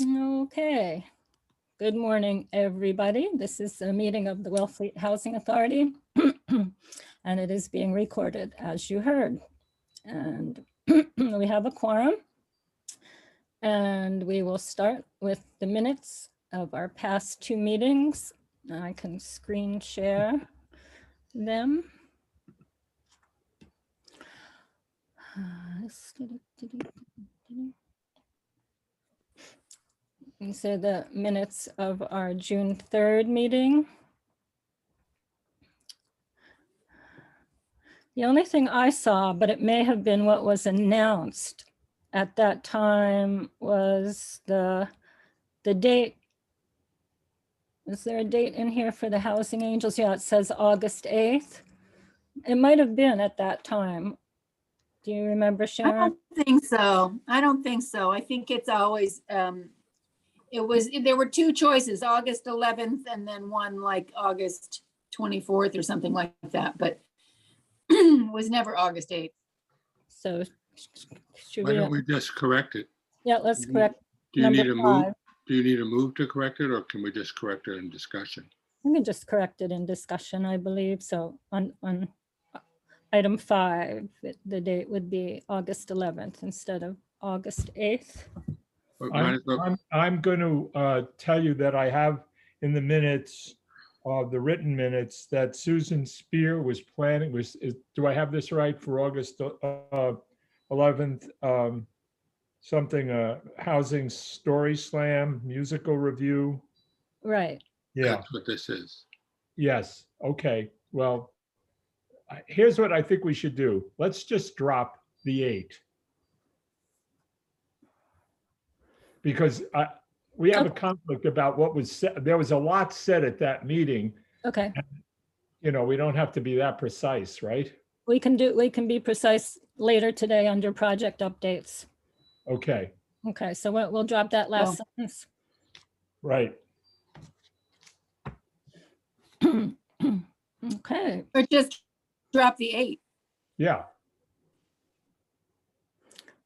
Okay. Good morning, everybody. This is a meeting of the Wellfleet Housing Authority, and it is being recorded, as you heard. And we have a quorum, and we will start with the minutes of our past two meetings. I can screen share them. These are the minutes of our June 3rd meeting. The only thing I saw, but it may have been what was announced at that time, was the date. Is there a date in here for the Housing Angels? Yeah, it says August 8th. It might have been at that time. Do you remember, I Sharon? don't think so. I don't think so. I think it's always, there were two choices, August 11th and then one like August 24th or something like that, but it was never August 8th. So should Why we? don't we just correct it? Yeah, let's correct. Do you number need a move? 5. Do you need a move to correct it, or can we just correct it in discussion? We can just correct it in discussion, I believe. So on item 5, the date would be August 11th instead of August 8th. But might as well- I'm going to tell you that I have in the minutes, the written minutes, that Susan Spear was planning, do I have this right, for August 11th? Something, housing story slam, musical review. Right. Yeah, That's what this is. yes, okay. Well, here's what I think we should do. Let's just drop the 8. Because we have a conflict about what was said. There was a lot said at that meeting. Okay. You know, we don't have to be that precise, right? We can be precise later today under project updates. Okay, Okay, so we'll drop that last sentence. right. Okay. Or just drop the 8. Yeah,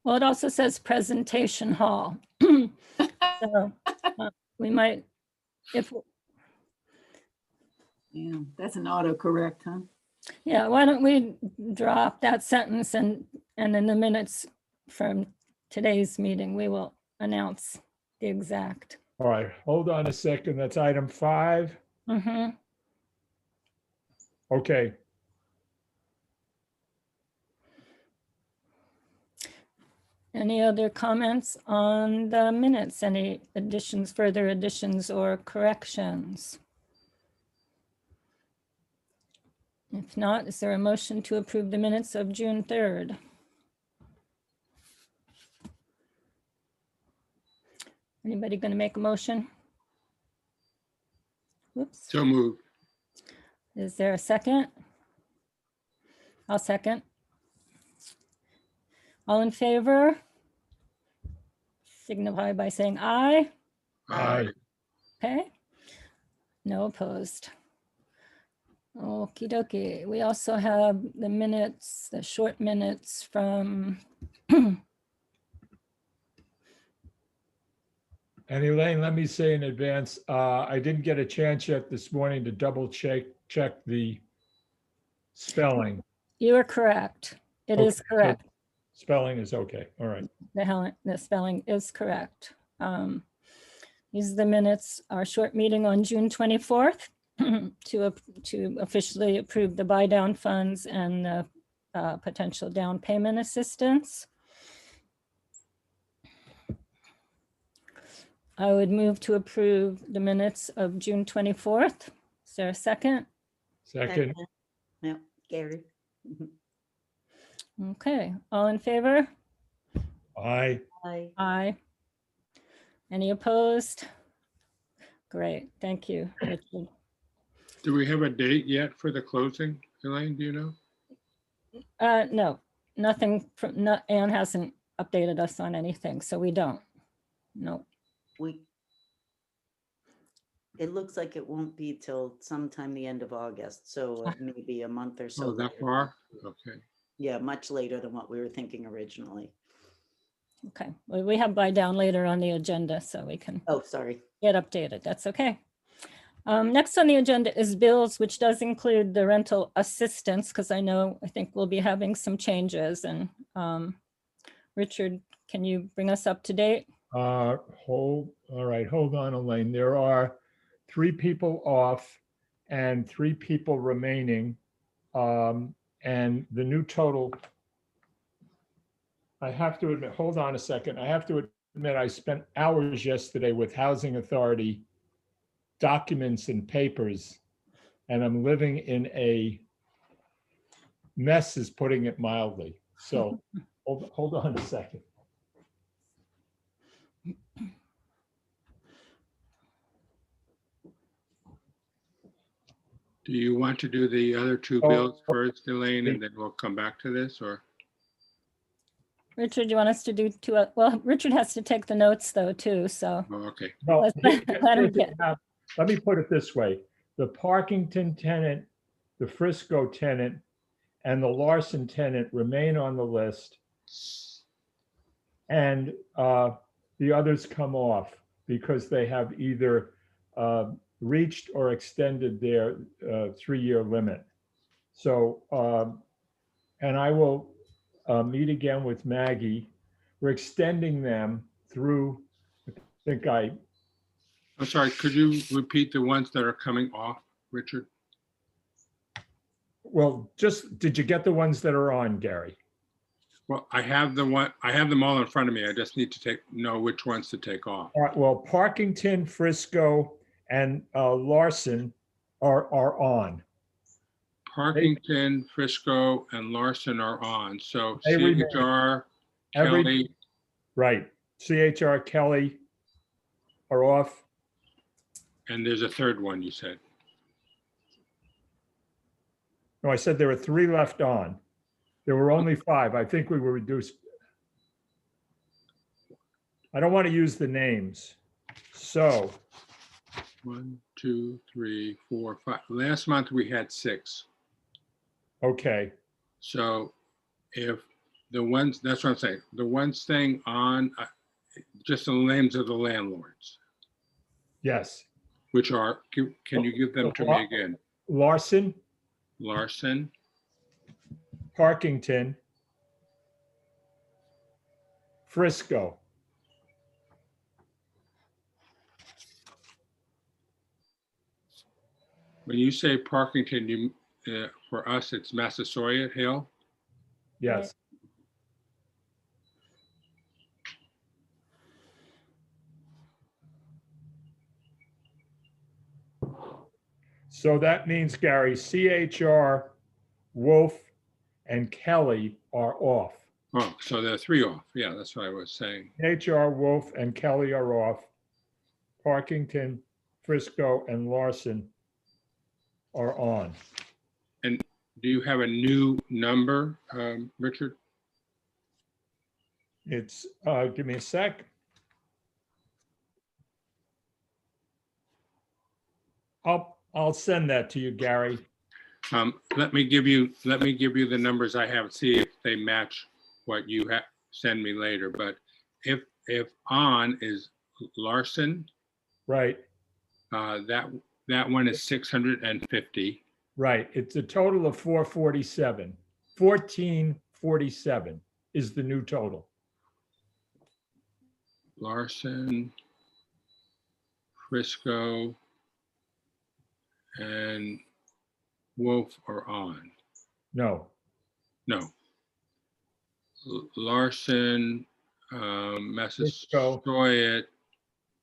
Well, it also says presentation hall. So we might, if, Yeah, that's an autocorrect, huh? yeah, why don't we drop that sentence and in the minutes from today's meeting, we will announce the exact. all right. Hold on a second. That's item 5. Mhm. Okay, Any other comments on the minutes? Any additions, further additions or corrections? If not, is there a motion to approve the minutes of June 3rd? Anybody going to make a motion? Whoops. So moved. Is there a second? I'll second. All in favor? Signify by saying aye. aye. Okay. No opposed. Okie dokie. We also have the minutes, the short minutes from, And Elaine, let me say in advance, I didn't get a chance yet this morning to double check the spelling. you are correct. It is Okay, so correct. Spelling is okay, all right. The spelling is correct. These are the minutes, our short meeting on June 24th to officially approve the buy down funds and the potential down payment assistance. I would move to approve the minutes of June 24th. Is there a second? Second, No, Gary. Okay, all in favor? aye. Aye. Aye. Any opposed? Great, thank you, Richard. Do we have a date yet for the closing, Elaine? Do you know? No, nothing from, Anne hasn't updated us on anything, so we don't. No, It looks like it won't be till sometime the end of August, so maybe a month or so. Oh, that later. far? Okay. Yeah, much later than what we were thinking originally. Okay, well, we have buy down later on the agenda, so we can Oh, sorry. get updated. That's okay. Next on the agenda is bills, which does include the rental assistance, because I think we'll be having some changes. And Richard, can you bring us up to date? All right, hold on, Elaine. There are 3 people off and 3 people remaining. And the new total, I have to admit, hold on a second. I have to admit, I spent hours yesterday with Housing Authority documents and papers, and I'm living in a mess, is putting it mildly. So hold on a second. Do you want to do the other 2 Oh, bills first, Elaine, and then we'll come back to this, or? Richard, you want us to do two? Well, Richard has to take the notes though, too, so. Oh, okay. Well, Let him get- let me put it this way. The Parkington tenant, the Frisco tenant, and the Larson tenant remain on the list. And the others come off because they have either reached or extended their 3-year limit. So, and I will meet again with Maggie. We're extending them through, I think I'm sorry, could you repeat the ones that are coming off, Richard? well, just, did you get the ones that are on, Gary? Well, I have them all in front of me. I just need to know which ones to take off. All right, well, Parkington, Frisco, and Larson are on. Parkington, Frisco, and Larson are on. So They remain. CHR, Every- Kelly, Right. CHR, Kelly are off. and there's a third one you said. No, I said there were 3 left on. There were only 5. I think we were reduced. I don't want to use the names. So, 1, 2, 3, 4, 5. Last month we had 6. okay, So if the ones, that's what I'm saying, the ones staying on, just the names of the landlords, yes. which are, can you give them to me again? Larson, Larson, Parkington, Frisco. when you say Parkington, for us, it's Massasoit Hill. Yes. So that means, Gary, CHR, Wolf, and Kelly are off. Oh, so there are 3 off. Yeah, that's what I was saying. HR, Wolf, and Kelly are off. Parkington, Frisco, and Larson are on. Do you have a new number, Richard? It's, give me a sec. I'll send that to you, Gary. Let me give you the numbers I have, see if they match what you send me later. But if on is Larson, Right, that one is 650. right. It's a total of 447. 1447 is the new total. Larson, Frisco, and Wolf are on. No, No. Larson, Massasoit,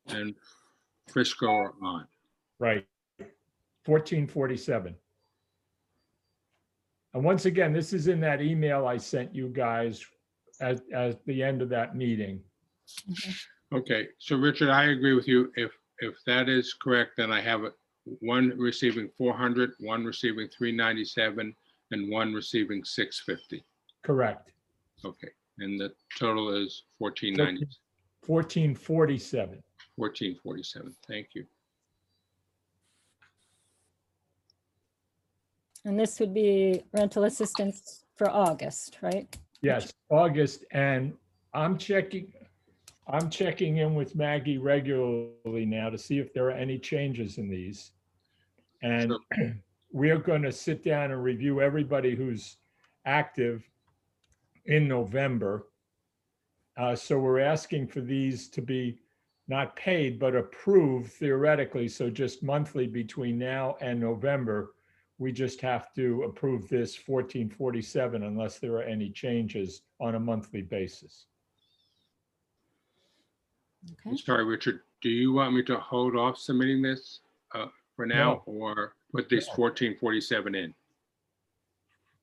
and Frisco are on. right. 1447. And once again, this is in that email I sent you guys at the end of that meeting. Okay, so Richard, I agree with you. If that is correct, then I have one receiving 400, one receiving 397, and one receiving 650. Correct. Okay, and the total is 1490, 1447. 1447. Thank you. And this would be rental assistance for August, right? Yes, August, and I'm checking in with Maggie regularly now to see if there are any changes in these. And we're going to sit down and review everybody who's active in November. So we're asking for these to be not paid, but approved theoretically. So just monthly between now and November, we just have to approve this 1447 unless there are any changes on a monthly basis. Okay. Sorry, Richard, do you want me to hold off submitting this for now or put this 1447 in?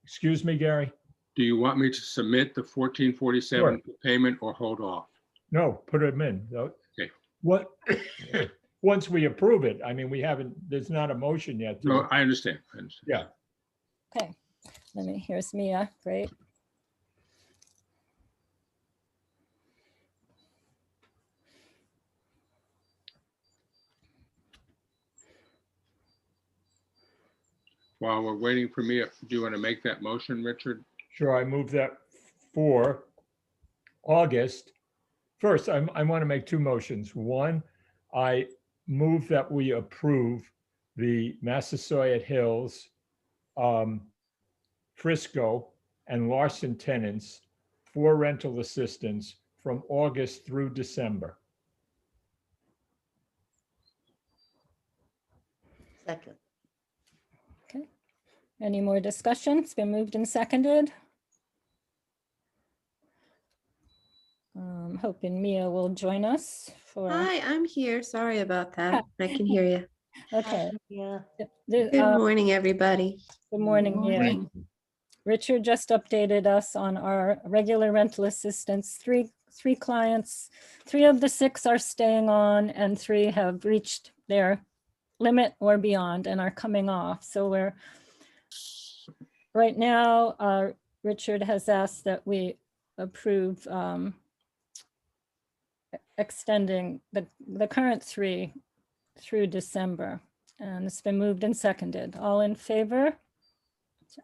Excuse me, Gary? Do you want me to submit the 1447 payment or hold off? No, put them in. Okay. What, once we approve it, I mean, we haven't, there's not a motion yet. No, I understand. Yeah. Okay, here's Mia, great. While we're waiting for Mia, do you want to make that motion, Richard? Sure, I move that for August. First, I want to make two motions. One, I move that we approve the Massasoit Hills, Frisco, and Larson tenants for rental assistance from August through December. Second. Any more discussion? It's been moved and seconded. Hoping Mia will join us for, Hi, I'm here. Sorry about that. I can hear you. okay. Yeah. The- Good morning, everybody. Good morning, Mia. Morning. Richard just updated us on our regular rental assistance. Three clients, 3 of the 6 are staying on and 3 have reached their limit or beyond and are coming off. So we're, right now, Richard has asked that we approve extending the current 3 through December. And it's been moved and seconded. All in favor?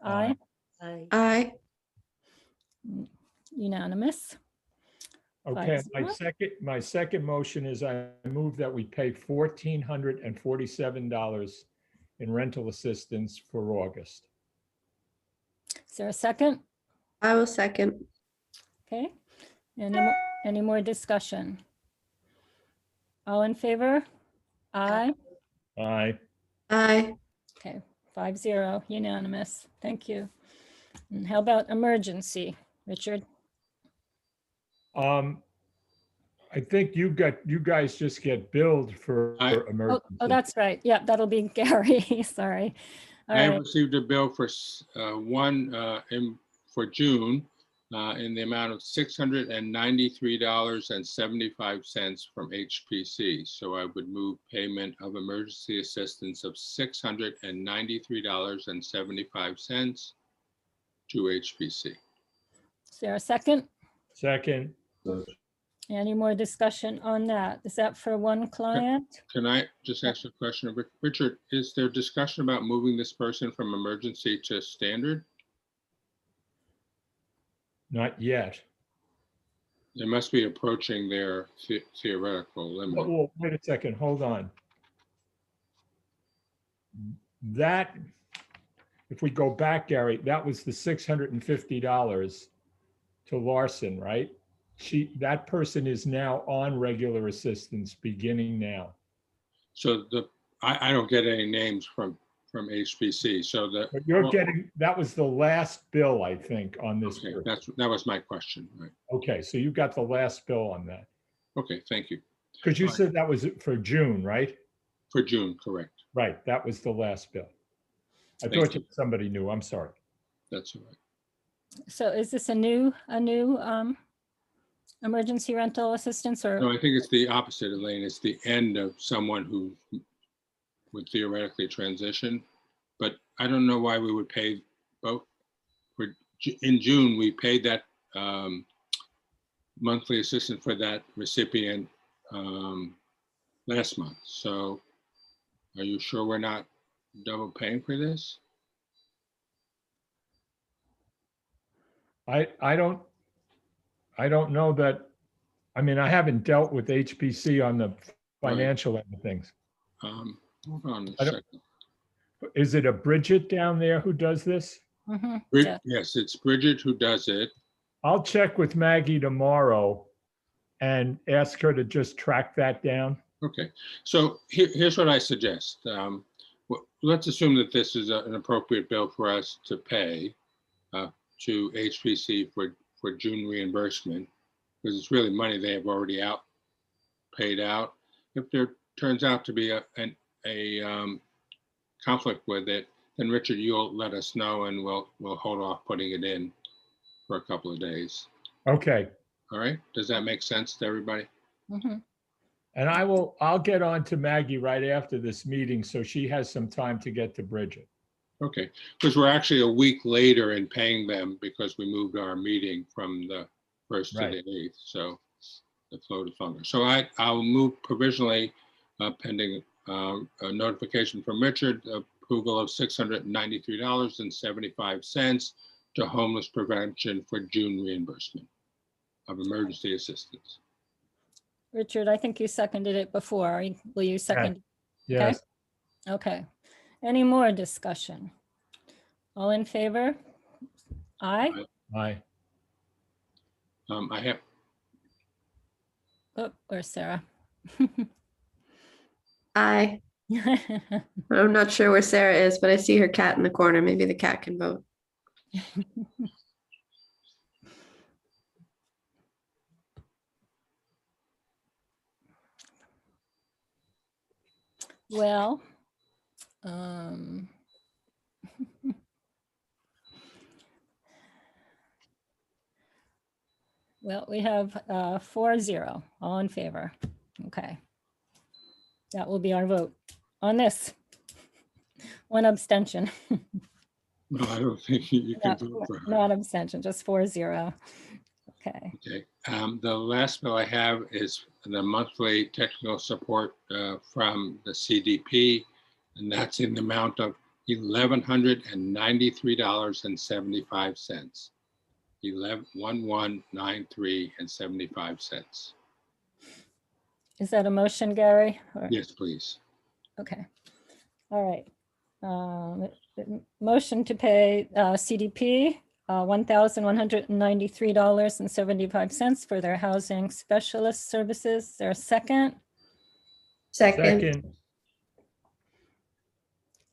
Aye. Aye. Unanimous. Okay, 5-0. my second motion is I move that we pay $1,447 in rental assistance for August. Is there a second? I will second. Okay. Any more discussion? All in favor? Aye. Aye. Aye. Okay, 5-0, unanimous. Thank you. And how about emergency, Richard? I think you guys just get billed for emergency. Oh, that's right. Yeah, that'll be Gary. Sorry. All I have right. received a bill for for June in the amount of $693.75 from HPC. So I would move payment of emergency assistance of $693.75 to HPC. Is there a second? Second, Any more discussion on that? Is that for one client? Can I just ask a question? Richard, is there discussion about moving this person from emergency to standard? not yet. They must be approaching their theoretical limit. Well, wait a second, hold on. That, if we go back, Gary, that was the $650 to Larson, right? That person is now on regular assistance beginning now. So I don't get any names from HPC. So But you're getting, that was the last bill, I think, on this. okay, group. that was my question, right? Okay, so you got the last bill on that. Okay, thank you. Because you Right. said that was for June, right? For June, correct. Right, that was the last bill. I Thank thought you. somebody knew, I'm sorry. That's all right. So is this a new emergency rental assistance No, or? I think it's the opposite, Elaine. It's the end of someone who would theoretically transition. But I don't know why we would pay both. In June, we paid that monthly assistance for that recipient last month. So are you sure we're not double paying for this? I I don't know that, I mean, I haven't dealt with HPC on the financial end of things. Hold on a I don't- second. Is it a Bridget down there who does this? Mhm, Brid- yeah. Yes, it's Bridget who does it. I'll check with Maggie tomorrow and ask her to just track that down. Okay, so here's what I suggest. Let's assume that this is an appropriate bill for us to pay to HPC for June reimbursement, because it's really money they have already paid out. If there turns out to be a conflict with it, then Richard, you'll let us know and we'll hold off putting it in for a couple of days. Okay, All right, does that make sense to everybody? Mhm. and I'll get on to Maggie right after this meeting, so she has some time to get to Bridget. Okay, because we're actually a week later in paying them because we moved our meeting from the 1st to Right. the 8th, so the float is longer. So I'll move provisionally pending a notification from Richard, approval of $693.75 to homeless prevention for June reimbursement of emergency assistance. Richard, I think you seconded it before. Will you second? Yes, Okay. Any more discussion? All in favor? Aye. aye. I have, Oh, or Sarah? Aye. I'm not sure where Sarah is, but I see her cat in the corner. Maybe the cat can vote. Well, um, well, we have 4-0, all in favor. Okay. That will be our vote on this. One abstention. no, I don't think you can Not vote for her. not abstention, just 4-0. Okay. Okay, the last bill I have is the monthly technical support from the CDP, and that's in the amount of $1,193.75. 11,193.75. Is that a motion, Gary? Or- Yes, please. Okay. All right. Motion to pay CDP $1,193.75 for their housing specialist services. Is there a second? Second. Second,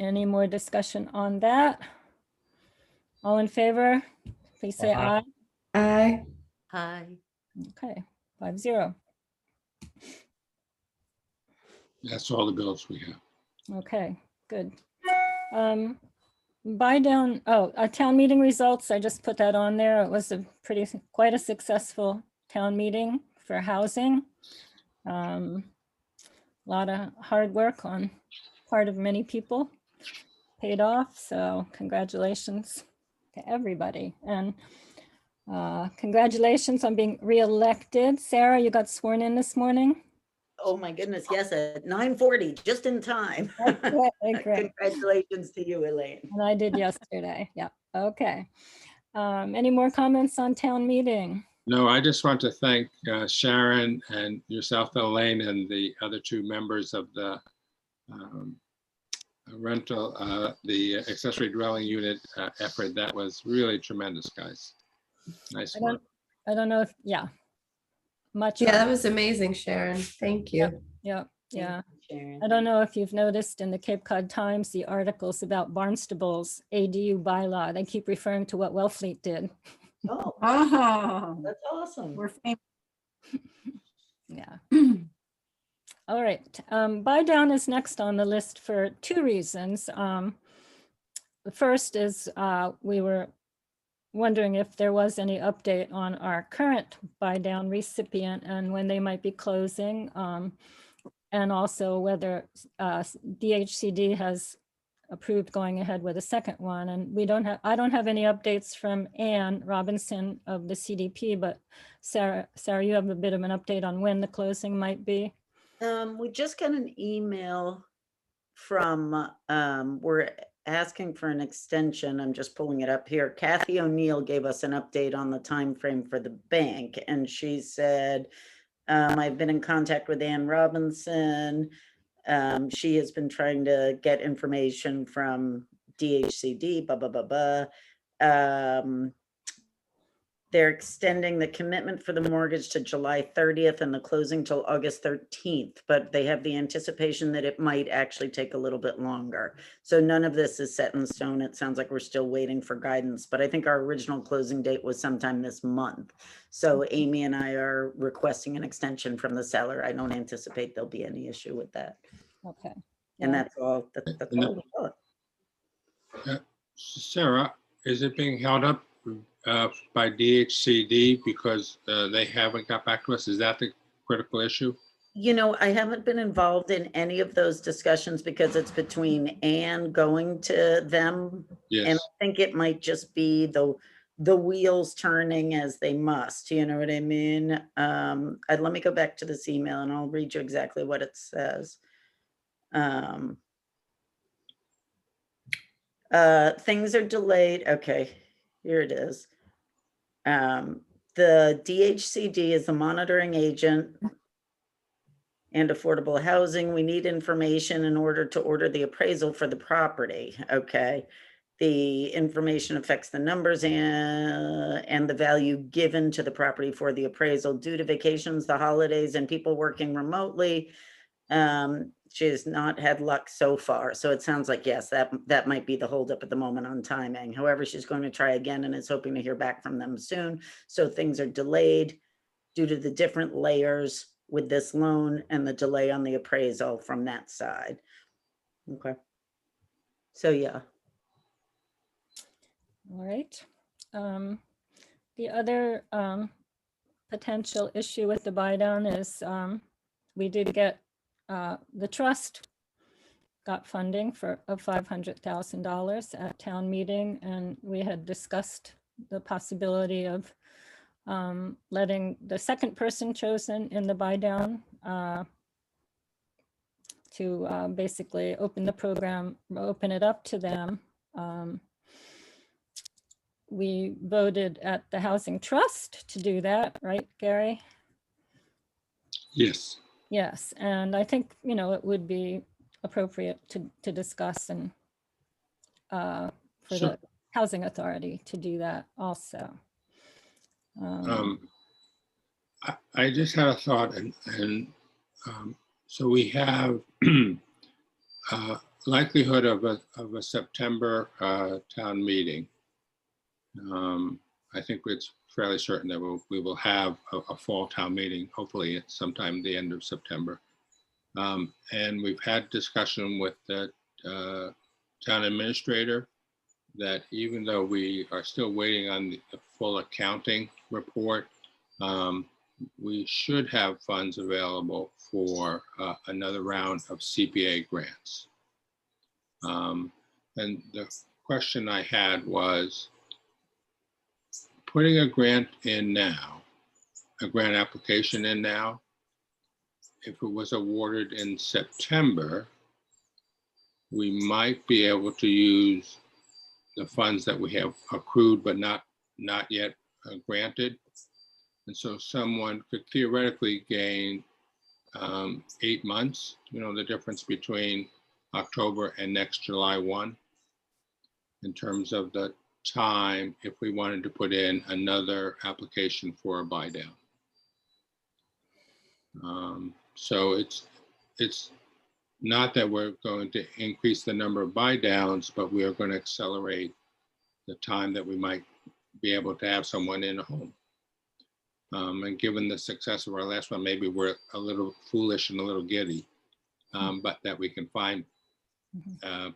Any more discussion on that? All in favor? Please say Aye. aye. Aye. Hi. Okay, 5-0. That's all the bills we have. Okay, good. Buy down, town meeting results, I just put that on there. It was quite a successful town meeting for housing. A lot of hard work on part of many people paid off, so congratulations to everybody. And congratulations on being reelected. Sarah, you got sworn in this morning? Oh, my goodness, yes, at 9:40, just in time. Okay, great. Congratulations to you, Elaine. And I did yesterday. Yeah, okay. Any more comments on town meeting? No, I just want to thank Sharon and yourself, Elaine, and the other two members of the the accessory dwelling unit effort. That was really tremendous, guys. Nice work. I don't know if, yeah. Much. Yeah, on- that was amazing, Sharon. Thank you. Yeah, Thank yeah. you, Sharon. I don't know if you've noticed in the Cape Cod Times, the articles about Barnstable's ADU bylaw, they keep referring to what Wellfleet did. Oh, Oh, that's awesome. we're famous. Yeah. All right. Buy down is next on the list for two reasons. The first is we were wondering if there was any update on our current buy down recipient and when they might be closing. And also whether DHCD has approved going ahead with a second one. And I don't have any updates from Ann Robinson of the CDP, but Sarah, you have a bit of an update on when the closing might be. We just got an email from, we're asking for an extension. I'm just pulling it up here. Kathy O'Neill gave us an update on the time frame for the bank, and she said, I've been in contact with Ann Robinson. She has been trying to get information from DHCD, blah, blah, blah, blah. They're extending the commitment for the mortgage to July 30th and the closing till August 13th, but they have the anticipation that it might actually take a little bit longer. So none of this is set in stone. It sounds like we're still waiting for guidance, but I think our original closing date was sometime this month. So Amy and I are requesting an extension from the seller. I don't anticipate there'll be any issue with that. Okay. And Yeah. that's all, that's And all we got. Sarah, is it being held up by DHCD because they haven't got back to us? Is that the critical issue? You know, I haven't been involved in any of those discussions because it's between Anne going to them. And Yes. I think it might just be the wheels turning as they must, you know what I mean? Let me go back to this email and I'll read you exactly what it says. Things are delayed. Okay, here it is. The DHCD is the monitoring agent and affordable housing. We need information in order to order the appraisal for the property. Okay. The information affects the numbers and the value given to the property for the appraisal due to vacations, the holidays, and people working remotely. She has not had luck so far. So it sounds like, yes, that might be the holdup at the moment on timing. However, she's going to try again and is hoping to hear back from them soon. So things are delayed due to the different layers with this loan and the delay on the appraisal from that side. Okay. So yeah. All right. The other potential issue with the buy down is we did get the trust got funding of $500,000 at town meeting, and we had discussed the possibility of letting the second person chosen in the buy down to basically open the program, open it up to them. We voted at the Housing Trust to do that, right, Gary? Yes. Yes, and I think, you know, it would be appropriate to discuss and for Sure. the Housing Authority to do that also. I just had a thought, and so we have likelihood of a September town meeting. I think it's fairly certain that we will have a fall town meeting, hopefully at sometime the end of September. And we've had discussion with the town administrator that even though we are still waiting on the full accounting report, we should have funds available for another round of CPA grants. And the question I had was, putting a grant in now, a grant application in now, if it was awarded in September, we might be able to use the funds that we have accrued but not yet granted. And so someone could theoretically gain 8 months, you know, the difference between October and next July 1, in terms of the time if we wanted to put in another application for a buy down. So it's not that we're going to increase the number of buy downs, but we are going to accelerate the time that we might be able to have someone in a home. And given the success of our last one, maybe we're a little foolish and a little giddy, but that we can find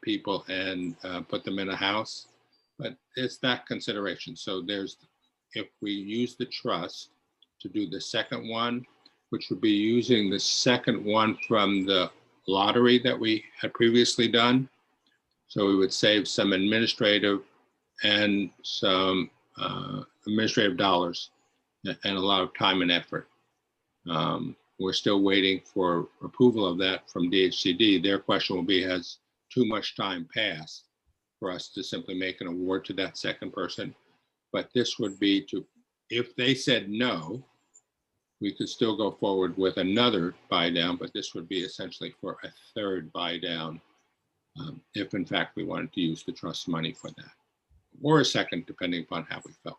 people and put them in a house. But it's that consideration. So if we use the trust to do the second one, which would be using the second one from the lottery that we had previously done. So we would save some administrative and some administrative dollars and a lot of time and effort. We're still waiting for approval of that from DHCD. Their question will be, has too much time passed for us to simply make an award to that second person. But this would be to, if they said no, we could still go forward with another buy down, but this would be essentially for a third buy down, if in fact we wanted to use the trust money for that, or a second, depending upon how we felt.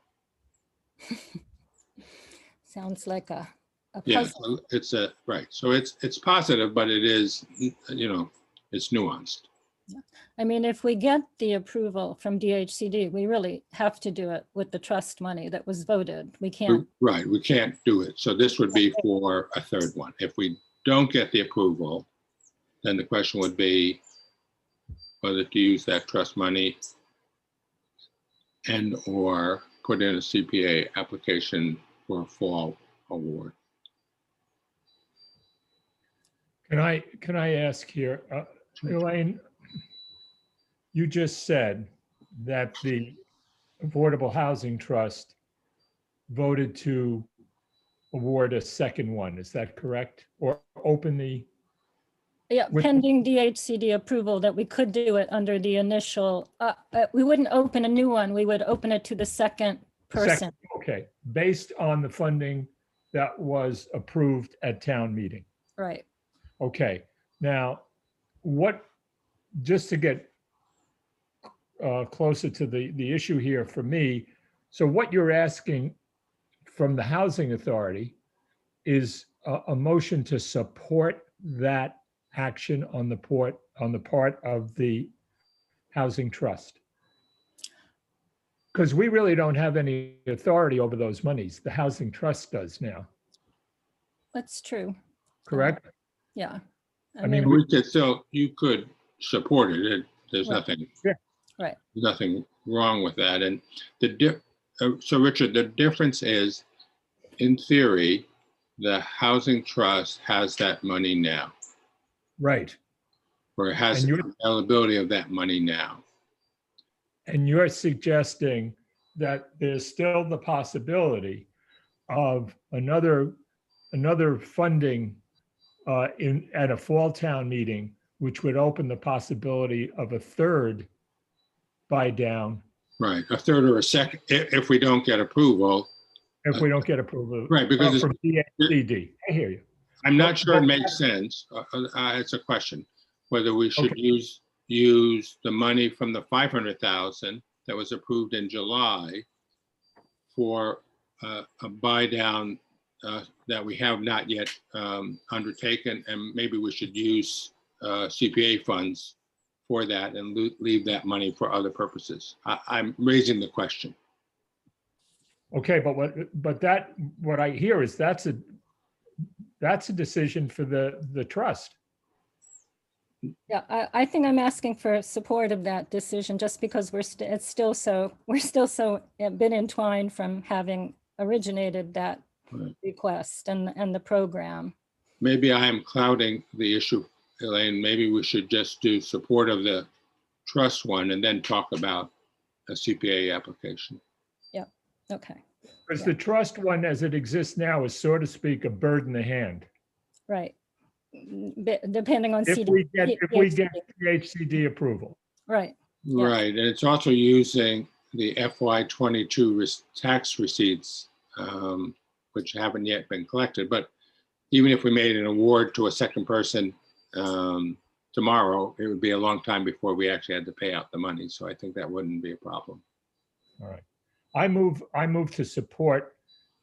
Sounds like a Yeah, puzzle. so it's a, right. So it's positive, but it is, it's nuanced. I mean, if we get the approval from DHCD, we really have to do it with the trust money that was voted. We can't, Right, we can't do it. So this would be for a third one. If we don't get the approval, then the question would be whether to use that trust money and or put in a CPA application for a fall award. Can I ask here, Elaine, you just said that the Affordable Housing Trust voted to award a second one. Is that correct? Or open the, yeah, With- pending DHCD approval that we could do it under the initial, we wouldn't open a new one. We would open it to the second person. okay, based on the funding that was approved at town meeting? Right. Okay, now, just to get closer to the issue here for me, so what you're asking from the Housing Authority is a motion to support that action on the part of the Housing Trust. Because we really don't have any authority over those monies. The Housing Trust does now, That's true. correct? Yeah. I mean, We could still, you could support it. There's Right. nothing. Yeah. Right. Nothing wrong with that. And so Richard, the difference is, in theory, the Housing Trust has that money now, Right. or it has And the you're- availability of that money now. And you're suggesting that there's still the possibility of another funding at a fall town meeting, which would open the possibility of a third buy down Right, a third or a second, if we don't get approval. if we don't get approval. Right, because it's- From DHCD. I hear you. I'm not But- sure it but- makes sense. It's a question, whether we should Okay. use the money from the 500,000 that was approved in July for a buy down that we have not yet undertaken, and maybe we should use CPA funds for that and leave that money for other purposes. I'm raising the question. Okay, but what I hear is that's a decision for the trust. Yeah, I think I'm asking for support of that decision just because we're still so been entwined from having originated that Right. request and the program. Maybe I am clouding the issue, Elaine. Maybe we should just do support of the trust one and then talk about a CPA application. Okay, Because Yeah. the trust one, as it exists now, is, so to speak, a bird in the hand. right. Depending on If we get DHCD approval. Right, Yeah. Right, and it's also using the FY '22 tax receipts, which haven't yet been collected. But even if we made an award to a second person tomorrow, it would be a long time before we actually had to pay out the money. So I think that wouldn't be a problem. All right. I move to support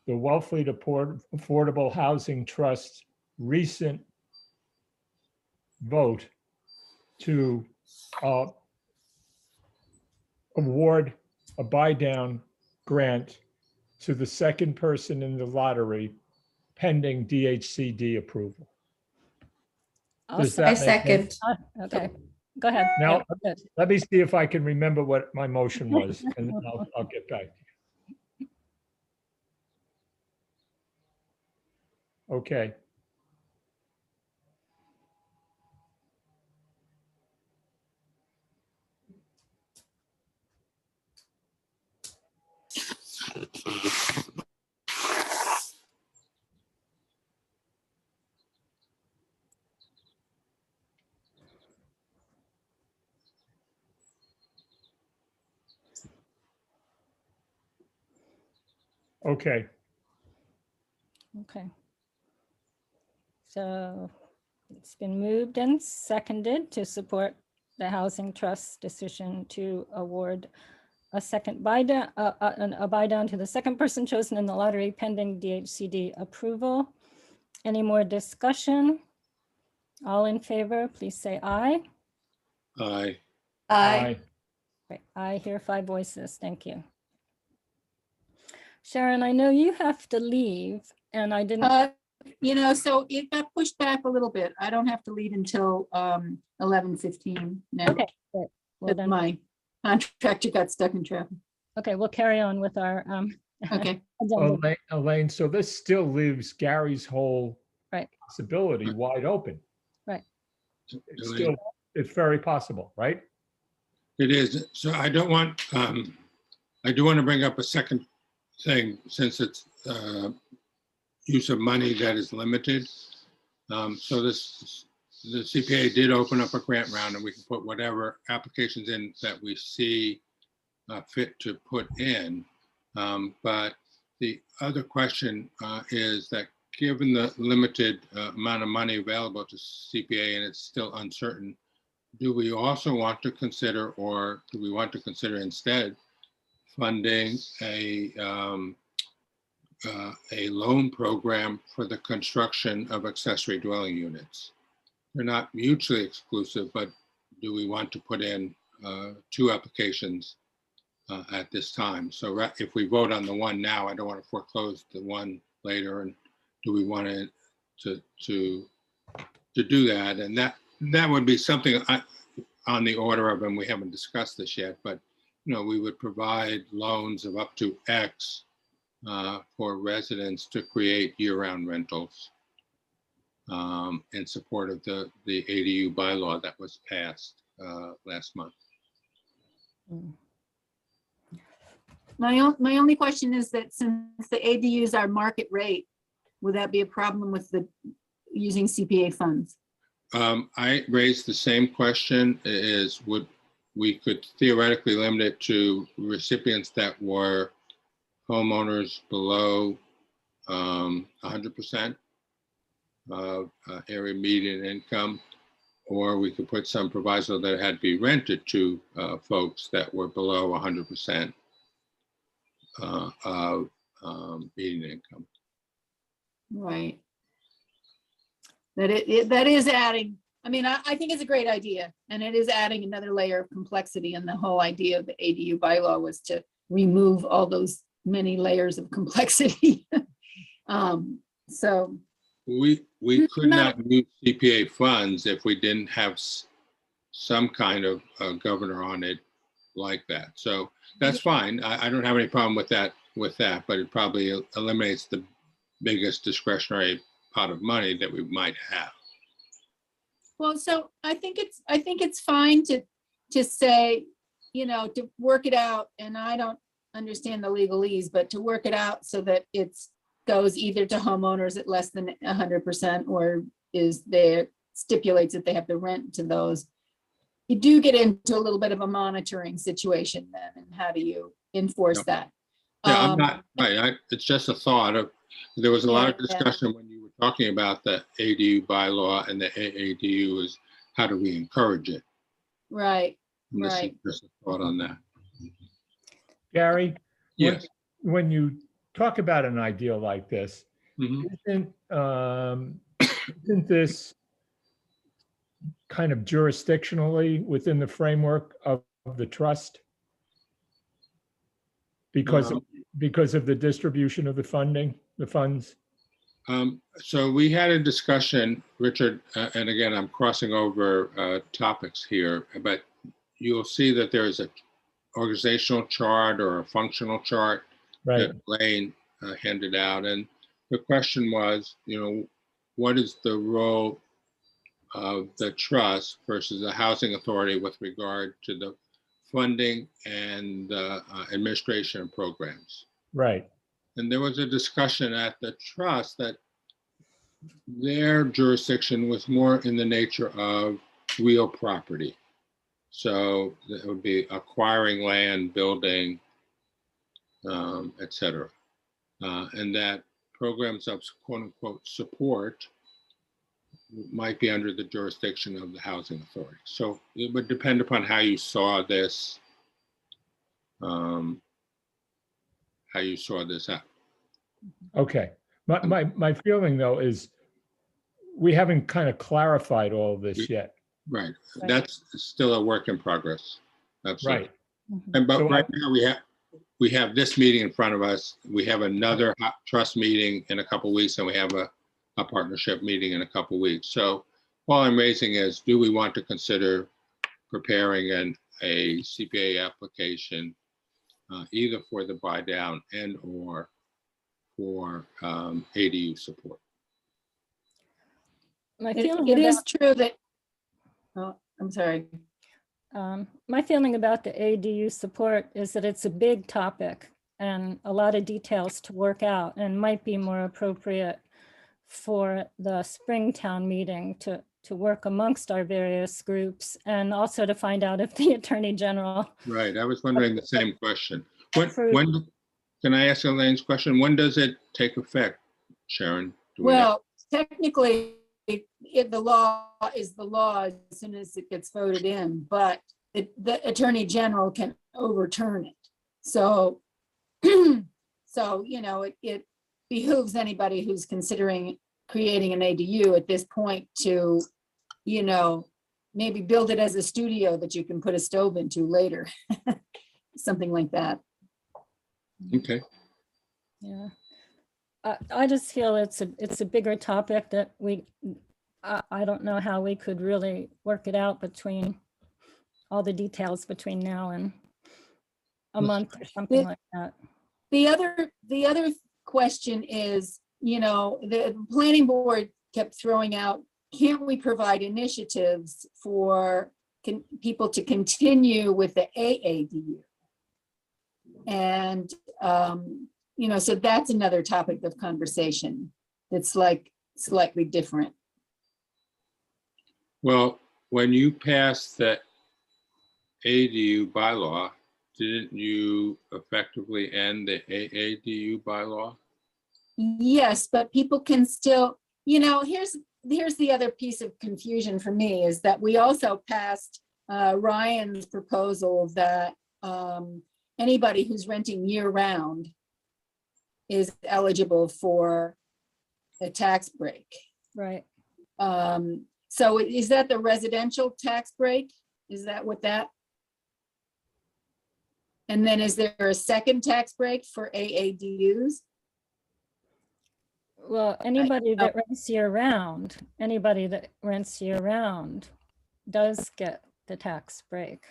the Wellfleet Affordable Housing Trust's recent vote to award a buy down grant to the second person in the lottery pending DHCD approval. I'll Does second. I that make sense? second. Okay, go ahead. Now- Yeah, good. Let me see if I can remember what my motion was, and then I'll get back. Okay. Okay, Okay. So it's been moved and seconded to support the Housing Trust's decision to award a second buy down, a buy down to the second person chosen in the lottery pending DHCD approval. Any more discussion? All in favor, please say aye. Aye. aye. Right, I hear 5 voices. Thank you. Sharon, I know you have to leave and I didn't, So it got pushed back a little bit. I don't have to leave until 11:15 now. okay, great. Well But then, my contractor got stuck in traffic. okay, we'll carry on with our Okay, agenda. Elaine, so this still leaves Gary's whole Right. possibility wide open. It's still, it's very possible, right? It is. So I don't want, I do want to bring up a second thing since it's use of money that is limited. So the CPA did open up a grant round and we can put whatever applications in that we see fit to put in. But the other question is that given the limited amount of money available to CPA and it's still uncertain, do we also want to consider, or do we want to consider instead funding a loan program for the construction of accessory dwelling units? They're not mutually exclusive, but do we want to put in 2 applications at this time? So if we vote on the one now, I don't want to foreclose the one later. And do we want to do that? And that would be something on the order of, and we haven't discussed this yet, but we would provide loans of up to X for residents to create year-round rentals in support of the ADU bylaw that was passed last month. my only question is that since the ADUs are market rate, would that be a problem with using CPA funds? I raised the same question, we could theoretically limit it to recipients that were homeowners below 100% of area median income, or we could put some proviso that it had to be rented to folks that were below 100% of median income. Right. That is adding, I think it's a great idea, and it is adding another layer of complexity. And the whole idea of the ADU bylaw was to remove all those many layers of complexity. So We could not use CPA funds if we didn't have some kind of governor on it like that. So that's fine. I don't have any problem with that, but it probably eliminates the biggest discretionary pot of money that we might have. well, so I think it's fine to say, to work it out, and I don't understand the legalese, but to work it out so that it's goes either to homeowners at less than 100% or stipulates that they have to rent to those. You do get into a little bit of a monitoring situation then, and how do you enforce Yep. that? Yeah, I'm not, right, it's just a thought. There was a lot of Yeah. discussion when you were talking about the ADU bylaw and the AADU is how do we encourage it? Right, And this is right. just a thought on that. Gary, Yes. when you talk about an idea like this, Mhm. isn't this kind of jurisdictionally within the framework of the trust? Because of the distribution of the funds? So we had a discussion, Richard, and again, I'm crossing over topics here, but you'll see that there is an organizational chart or a functional chart Right, that Elaine handed out. And the question was, what is the role of the trust versus the housing authority with regard to the funding and administration of programs? right, And there was a discussion at the trust that their jurisdiction was more in the nature of real property. So it would be acquiring land, building, et cetera. and that programs of quote unquote support might be under the jurisdiction of the housing authority. So it would depend upon how you saw this, how you saw this out. Okay. My feeling though is we haven't kind of clarified all of this yet. Right. Right. That's still a work in progress. Absolutely. Right. And but So right now we have this meeting in front of us. We have another trust meeting in a couple of weeks, and we have a partnership meeting in a couple of weeks. So all I'm raising is, do we want to consider preparing a CPA application either for the buy down and or for ADU support? My It feeling it is about, true that, oh, I'm sorry. my feeling about the ADU support is that it's a big topic and a lot of details to work out, and might be more appropriate for the Springtown meeting to work amongst our various groups, and also to find out if the Attorney General. Right. I was wondering the same question. Approved. When can I ask Elaine's question? When does it take effect, Sharon? Do we know? Well, technically, the law is the law as soon as it gets voted in, but the Attorney General can overturn it. So, so, you know, it behooves anybody who's considering creating an ADU at this point to, you know, maybe build it as a studio that you can put a stove into later. Something like that. Okay. Yeah. I just feel it's a bigger topic that I don't know how we could really work it out between all the details between now and a month or something like that. The other question is, you know, the planning board kept throwing out, can't we provide initiatives for people to continue with the AADU? And, you know, so that's another topic of conversation. That's like slightly different. Well, when you passed the ADU bylaw, didn't you effectively end the AADU bylaw? Yes, but people can still, you know, here's the other piece of confusion for me is that we also passed Ryan's proposal that anybody who's renting year round is eligible for a tax break. Right. So is that the residential tax break? Is that what that? And then is there a second tax break for AADUs? Well, anybody that rents year round does get the tax break.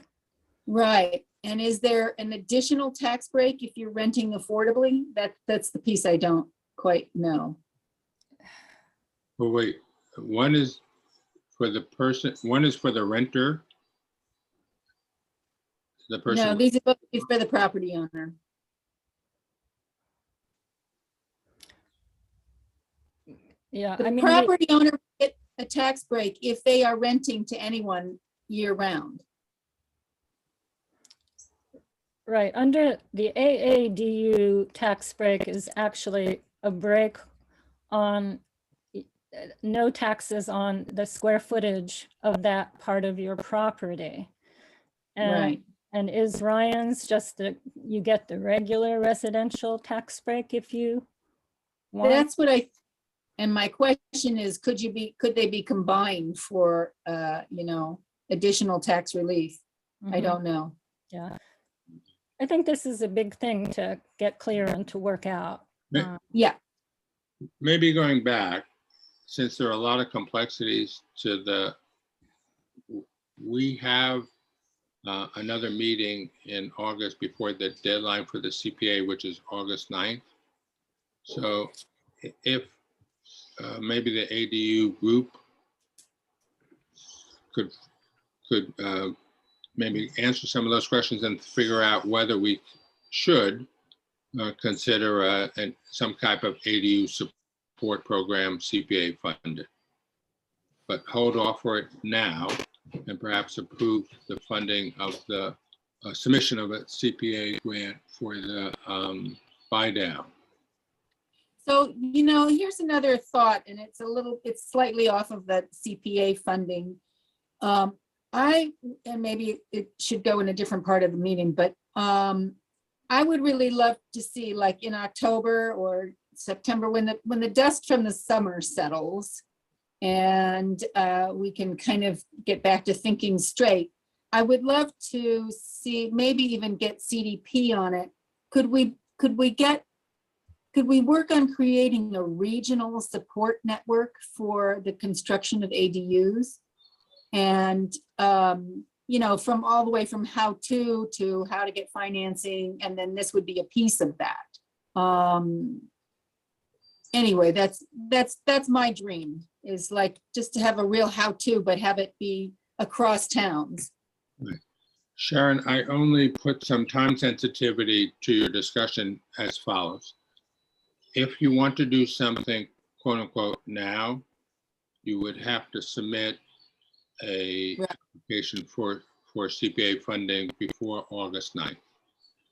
Right. And is there an additional tax break if you're renting affordably? That's the piece I don't quite know. Well, wait, one is for the person, one is for the renter. The No, person, these are both for the property owner. Yeah, The I mean, property owner get a tax break if they are renting to anyone year round. right, under the AADU tax break is actually a break on no taxes on the square footage of that part of your property. Right. And is Ryan's just that you get the regular residential tax break if you want? That's what and my question is, could they be combined for, you know, additional tax relief? I Mhm. don't know. Yeah. I think this is a big thing to get clear and to work out. Ma- Yeah, maybe going back, since there are a lot of complexities to we have another meeting in August before the deadline for the CPA, which is August 9th. So if maybe the ADU group could maybe answer some of those questions and figure out whether we should consider some type of ADU support program, CPA funded. But hold off for it now and perhaps approve the funding of the submission of a CPA grant for the buy down. So, here's another thought, and it's slightly off of the CPA funding. And maybe it should go in a different part of the meeting, but I would really love to see, like in October or September, when the dust from the summer settles and we can kind of get back to thinking straight. I would love to see, maybe even get CDP on it. Could we work on creating a regional support network for the construction of ADUs? And, from all the way from how to how to get financing, and then this would be a piece of that. Anyway, that's my dream, is like just to have a real how-to, but have it be across towns. Sharon, I only put some time sensitivity to your discussion as follows. If you want to do something, quote unquote, now, you would have to submit a Right. application for CPA funding before August 9th.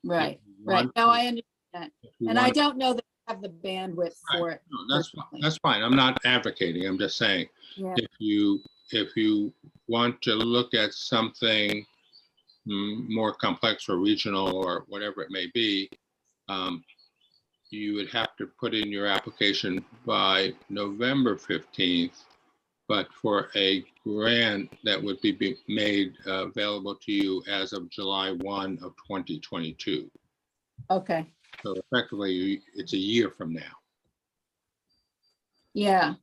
Right, If you right. want No, to- I understand. if you And I want- don't know that I have the bandwidth for it. No, that's personally. that's fine. I'm not advocating. I'm just saying, Yeah, if you want to look at something more complex or regional or whatever it may be, you would have to put in your application by November 15th, but for a grant that would be made available to you as of July 1 of 2022. okay, So effectively, it's a year from now. yeah.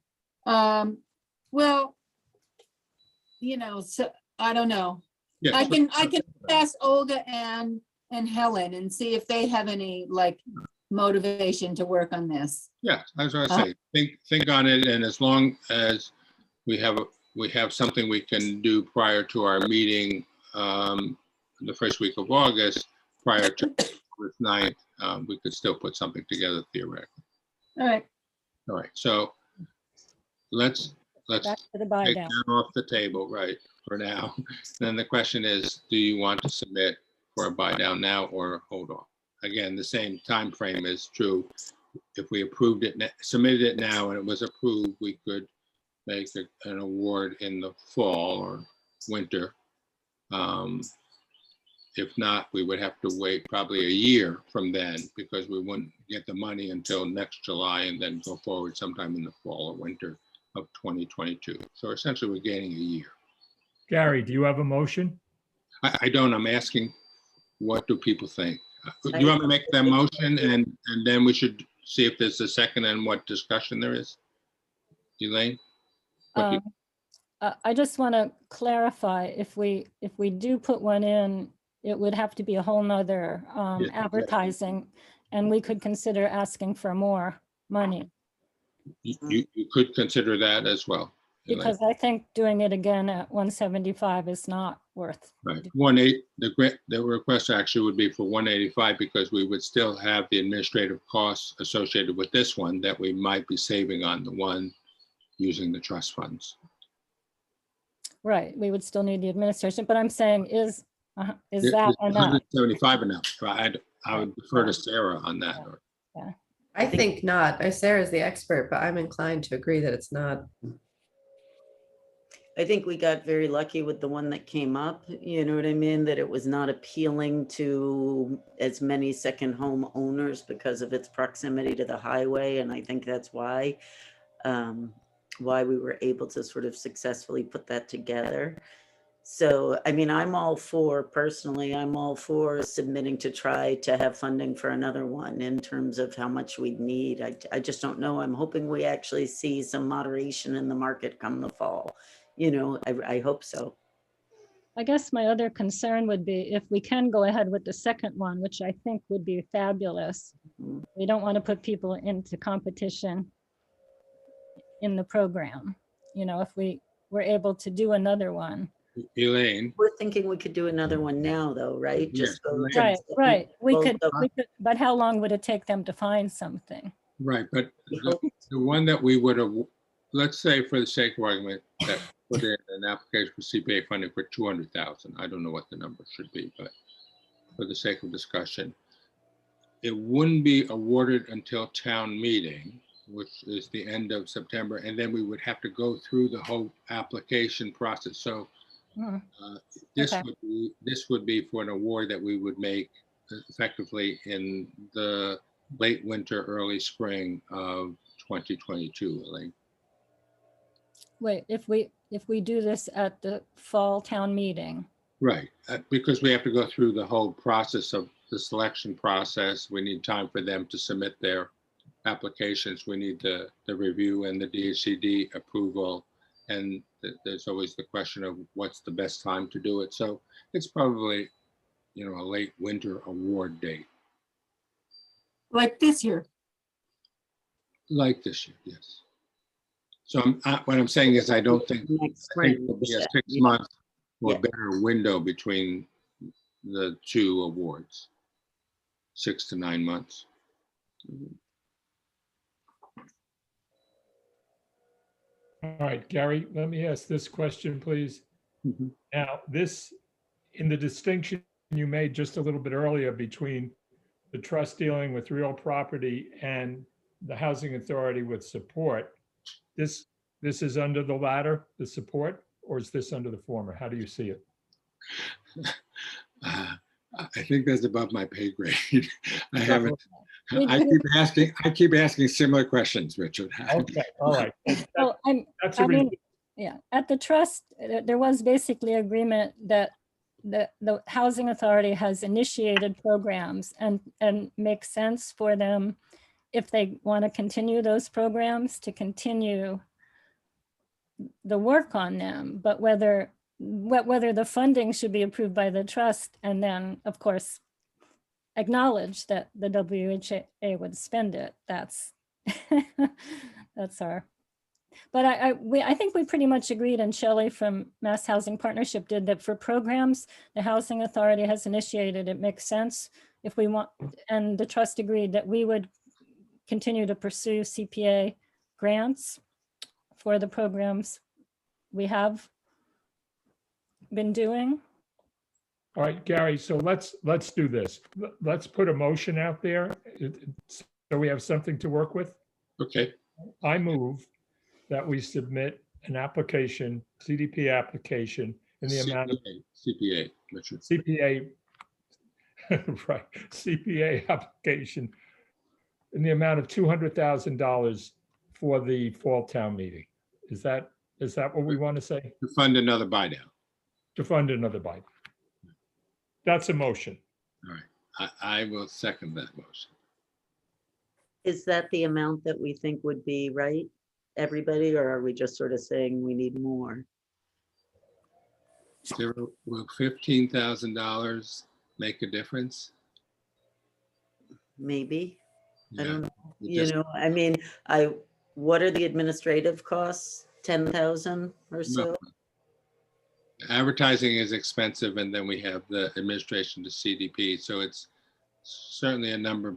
Well, so I don't know. Yes, I can ask Olga and Helen and see if they have any like motivation to work on this. yes, as I say, think on it, and as long as we have something we can do prior to our meeting, the first week of August, prior to August 9th, we could still put something together theoretically. All right, All right, so let's Back to the buy take down. that off the table, right, for now. Then the question is, do you want to submit for a buy down now or hold off? Again, the same time frame is true. If we approved it, submitted it now and it was approved, we could make an award in the fall or winter. If not, we would have to wait probably a year from then, because we wouldn't get the money until next July and then go forward sometime in the fall or winter of 2022. So essentially, we're gaining a year. Gary, do you have a motion? I don't, I'm asking, what do people think? Do you want me to make that motion and then we should see if there's a second and what discussion there is? Elaine? What do you- I just want to clarify, if we do put one in, it would have to be a whole nother exactly. advertising, and we could consider asking for more money, You could consider that as well. Elaine. because I think doing it again at 175 is not worth. Right, the request actually would be for 185, because we would still have the administrative costs associated with this one that we might be saving on the one using the trust funds. Right, we would still need the administration, but I'm saying, is that Is enough? 175 enough? I would defer to Sarah on that. I think not. Sarah's the expert, but I'm inclined to agree that it's not. I think we got very lucky with the one that came up, you know what I mean? That it was not appealing to as many second home owners because of its proximity to the highway. And I think that's why we were able to sort of successfully put that together. So, I mean, I'm all for submitting to try to have funding for another one in terms of how much we need. I just don't know. I'm hoping we actually see some moderation in the market come the fall. I hope so. I guess my other concern would be if we can go ahead with the second one, which I think would be fabulous. We don't want to put people into competition in the program. If we were able to do another one. Elaine, We're thinking we could do another one now, though, right? Yes, Just go Elaine. to- Right. We both could, of but how long would it take them to find something? right, but We hope- the one that we would have, let's say for the sake of argument, that put in an application for CPA funding for 200,000. I don't know what the number should be, but for the sake of discussion, it wouldn't be awarded until town meeting, which is the end of September, and then we would have to go through the whole application process. So Hmm, this Okay. would be for an award that we would make effectively in the late winter, early spring of 2022, Elaine. Wait, if we do this at the fall town meeting, Right, because we have to go through the whole process of the selection process. We need time for them to submit their applications. We need the review and the DHCD approval. And there's always the question of what's the best time to do it. So it's probably, a late winter award date, Like this year. like this year, yes. So what I'm saying is I don't think, Next I think spring. there'll be a Yeah, 6 yeah. month or Yeah. better window between the two awards. 6 to 9 months. All right, Gary, let me ask this question, please. Now, this, in the distinction you made just a little bit earlier between the trust dealing with real property and the housing authority with support, this is under the latter, the support, or is this under the former? How do you see it? I think that's above my pay grade. I haven't, We- I keep asking similar questions, Richard. Okay, all right. well, That's I a, mean, yeah, at the trust, there was basically agreement that the housing authority has initiated programs and makes sense for them if they want to continue those programs to continue the work on them, but whether the funding should be approved by the trust and then, of course, acknowledge that the WHA would spend it. That's that's our. But I think we pretty much agreed, and Shelley from Mass Housing Partnership did, that for programs the housing authority has initiated, it makes sense if we want, and the trust agreed that we would continue to pursue CPA grants for the programs we have been doing. all right, Gary, so let's do this. Let's put a motion out there so we have something to work with. Okay, I move that we submit an application, CDP application in the amount of CPA, Richard. CPA, right, CPA application in the amount of $200,000 for the fall town meeting. Is that what we want to say? To fund another buy down. To fund another bite. That's a motion. All right, I will second that motion. Is that the amount that we think would be right, everybody, or are we just sort of saying we need more? Will $15,000 make a difference? Maybe, I Yeah, don't know, it you just- know, I mean, what are the administrative costs? 10,000 or so? Advertising is expensive, and then we have the administration to CDP, so it's certainly a number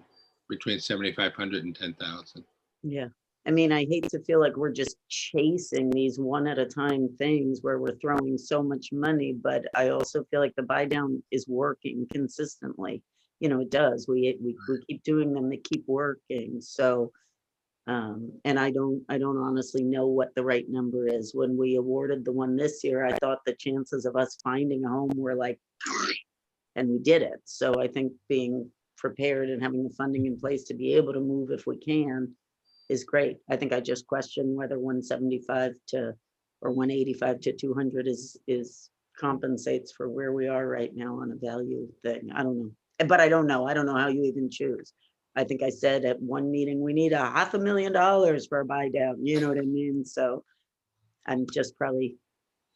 between 7,500 and 10,000. Yeah, I mean, I hate to feel like we're just chasing these one at a time things where we're throwing so much money, but I also feel like the buy down is working consistently. You know, it does. We keep doing them, they keep working, so. And I don't honestly know what the right number is. When we awarded the one this year, I thought the chances of us finding a home were like, and we did it. So I think being prepared and having the funding in place to be able to move if we can is great. I think I just question whether 175 to or 185 to 200 is compensates for where we are right now on a value thing. I don't know, but I don't know how you even choose. I think I said at one meeting, we need $500,000 for a buy down, you know what I mean? So I'm just probably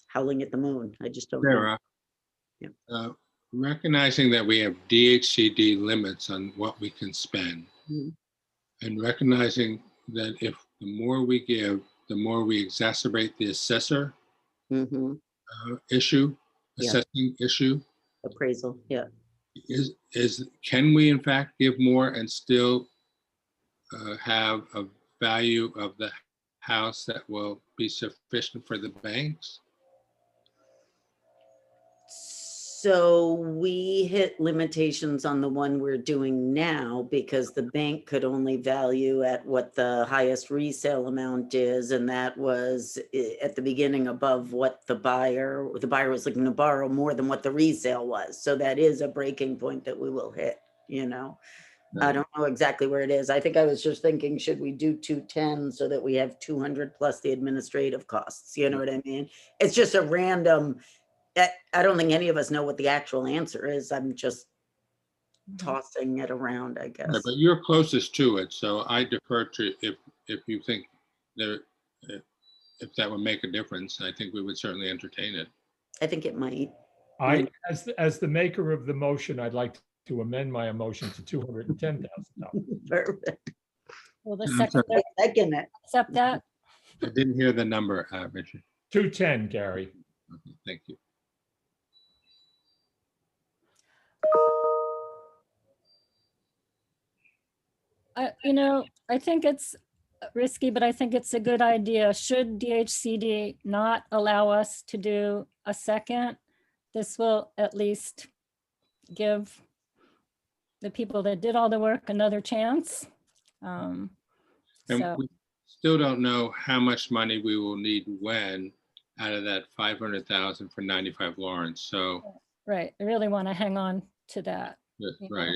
howling at the moon. I just don't know. Sarah, Yeah. recognizing that we have DHCD limits on what we can spend, Mhm. and recognizing that if the more we give, the more we exacerbate the assessor Mhm. issue, Yeah. assessing issue, Appraisal, yeah. can we in fact give more and still have a value of the house that will be sufficient for the banks? So we hit limitations on the one we're doing now because the bank could only value at what the highest resale amount is. And that was at the beginning above what the buyer was looking to borrow more than what the resale was. So that is a breaking point that we will hit, you know. I don't know exactly where it is. I think I was just thinking, should we do 210 so that we have 200 plus the administrative costs? You know what I mean? It's just a random, I don't think any of us know what the actual answer is. I'm just tossing it around, I Right, guess. but you're closest to it, so I defer to if you think there, if that would make a difference, I think we would certainly entertain it. I think it might. As the maker of the motion, I'd like to amend my motion to $210,000. Perfect. Will the I'm second sorry. Second it. accept that? I didn't hear the number, Richard. 210, Gary. Okay, thank you. You know, I think it's risky, but I think it's a good idea. Should DHCD not allow us to do a second, this will at least give the people that did all the work another chance. And So, we still don't know how much money we will need when out of that 500,000 for 95 Lawrence. So, right, I really want to hang on to that. right,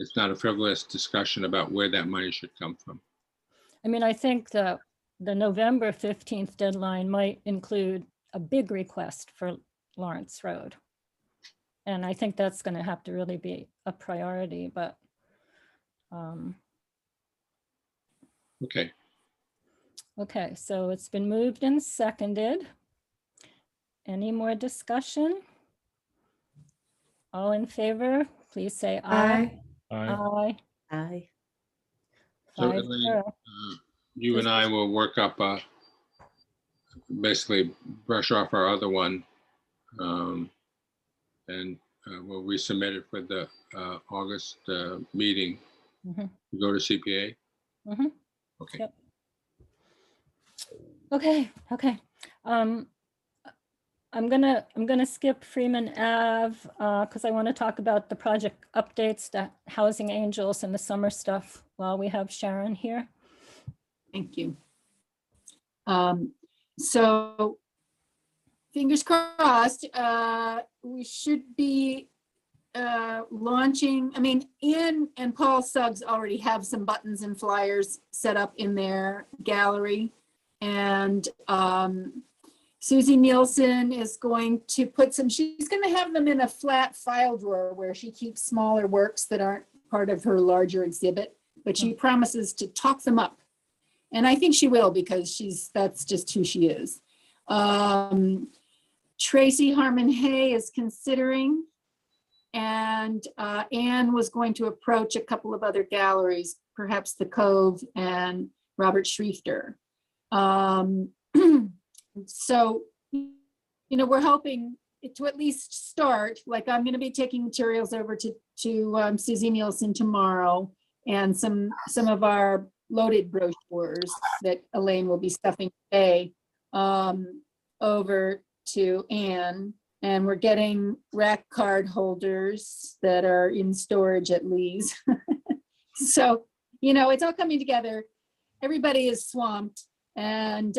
it's not a frivolous discussion about where that money should come from. I mean, I think the November 15th deadline might include a big request for Lawrence Road. And I think that's going to have to really be a priority, but Okay, okay, so it's been moved and seconded. Any more discussion? All in favor, please say aye. Aye. Aye. Aye. so 5-0. you and I will work up basically brush off our other one. And we'll resubmit it for the August meeting. Mhm. to go to CPA. Mhm. Okay. Yep. Okay. I'm gonna skip Freeman Ave because I want to talk about the project updates, the Housing Angels and the summer stuff while we have Sharon here. Thank you. So fingers crossed, we should be launching, I mean, Ian and Paul Suggs already have some buttons and flyers set up in their gallery. And Susie Nielsen is going to put some, she's going to have them in a flat file drawer where she keeps smaller works that aren't part of her larger exhibit, but she promises to talk them up. And I think she will because that's just who she is. Tracy Harmon Hay is considering, and Anne was going to approach a couple of other galleries, perhaps the Cove and Robert Schriefter. So, we're hoping to at least start, like I'm going to be taking materials over to Susie Nielsen tomorrow, and some of our loaded brochures that Elaine will be stuffing today over to Anne. And we're getting rack card holders that are in storage at Lee's. So, it's all coming together. Everybody is swamped. And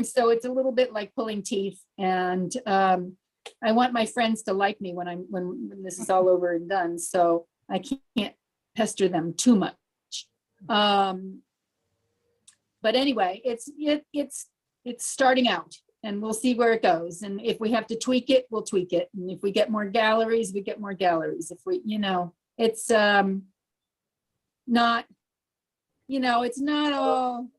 so it's a little bit like pulling teeth. And I want my friends to like me when this is all over and done. So I can't pester them too much. But anyway, it's starting out. And we'll see where it goes. And if we have to tweak it, we'll tweak it. And if we get more galleries, we get more galleries. If we, it's not, it's not all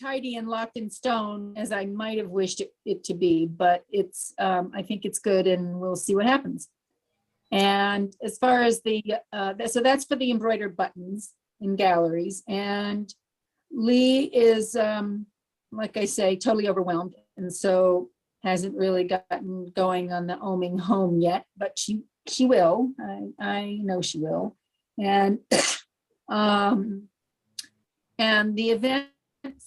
tidy and locked in stone as I might have wished it to be, but it's, I think it's good and we'll see what happens. And as far as so that's for the embroidered buttons in galleries. And Lee is, like I say, totally overwhelmed. And so hasn't really gotten going on the Oming home yet, but she will. I know she will. And and the event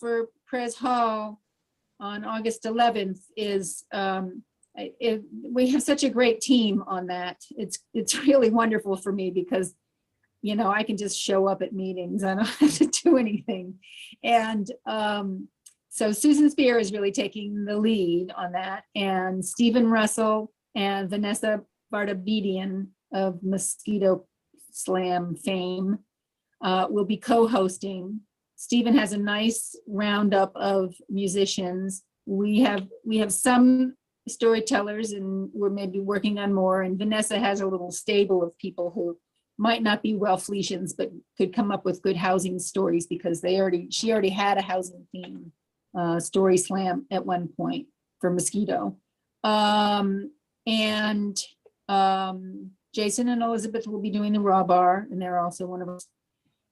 for Pres Hall on August 11th is we have such a great team on that. It's really wonderful for me because, you know, I can just show up at meetings. I don't have to do anything. And so Susan Spear is really taking the lead on that. And Stephen Russell and Vanessa Vardabedian of Mosquito Slam fame will be co-hosting. Stephen has a nice roundup of musicians. We have some storytellers, and we're maybe working on more. And Vanessa has a little stable of people who might not be Wellfletians, but could come up with good housing stories because she already had a housing theme story slam at one point for Mosquito. Jason and Elizabeth will be doing the Raw Bar, and they're also one of us.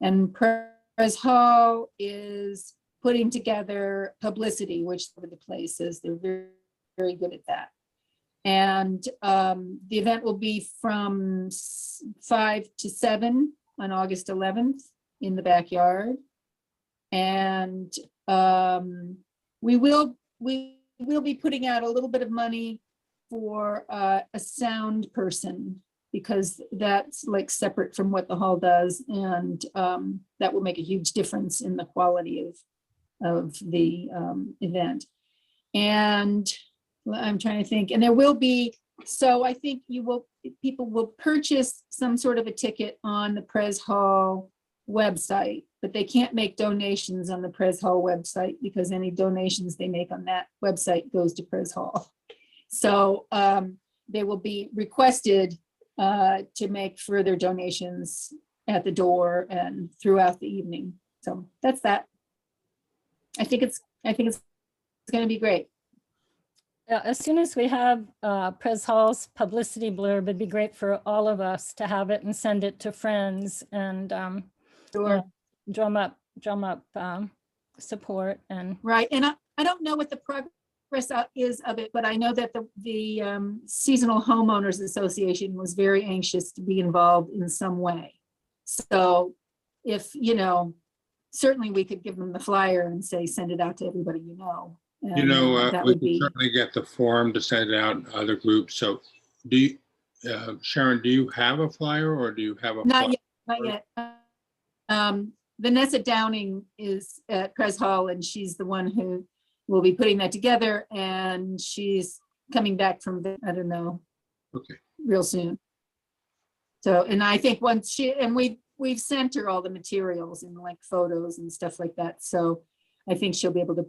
And Prez Hall is putting together publicity, which over the places, they're very, very good at that. And the event will be from 5 to 7 on August 11th in the backyard. And we will be putting out a little bit of money for a sound person, because that's like separate from what the hall does. And that will make a huge difference in the quality of the event. And I'm trying to think, and there will be, so I think people will purchase some sort of a ticket on the Prez Hall website, but they can't make donations on the Prez Hall website because any donations they make on that website goes to Prez Hall. So they will be requested to make further donations at the door and throughout the evening. So that's that. I think it's going to be great. Yeah, as soon as we have Prez Hall's publicity blurb, it'd be great for all of us to have it and send it to friends and Sure. drum up support. And Right, and I don't know what the progress is of it, but I know that the Seasonal Homeowners Association was very anxious to be involved in some way. So if, certainly we could give them the flyer and say, send it out to everybody you know. And, that we would can be, certainly get the form to send it out in other groups. So do you, Sharon, do you have a flyer or do you have a? not yet. Vanessa Downing is at Prez Hall, and she's the one who will be putting that together, and she's coming back from, I don't know, Okay. real soon. So, and I think once we've sent her all the materials and like photos and stuff like that. So I think she'll be able to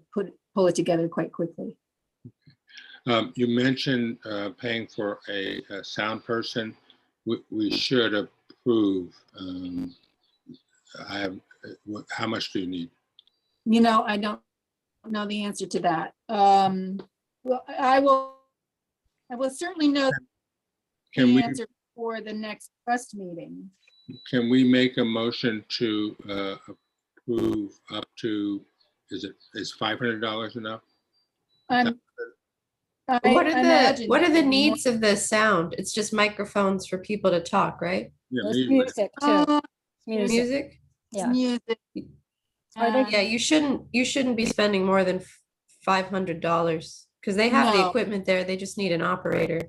pull it together quite quickly. You mentioned paying for a sound person. We should approve. How much do you need? I don't know the answer to that. Well, I will certainly know Can the we, answer for the next trust meeting. can we make a motion to approve up to, is $500 enough? What are the needs of the sound? It's just microphones for people to talk, right? Yeah, there's maybe. music too. Music. Music? Yeah. Music. Are they- Yeah, you shouldn't be spending more than $500 because they have the No. equipment there. They just need an operator.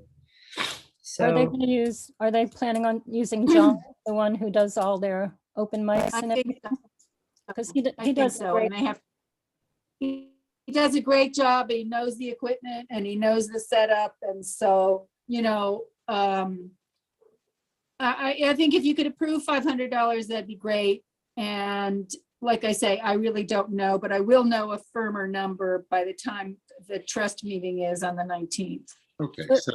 Are they So going to use, are they planning on using John, the one who does all their open mics I and think everything? so. Because I he think does so, great. and he does a great job. He knows the equipment and he knows the setup, and so I think if you could approve $500, that'd be great. And like I say, I really don't know, but I will know a firmer number by the time the trust meeting is on the 19th. Okay, so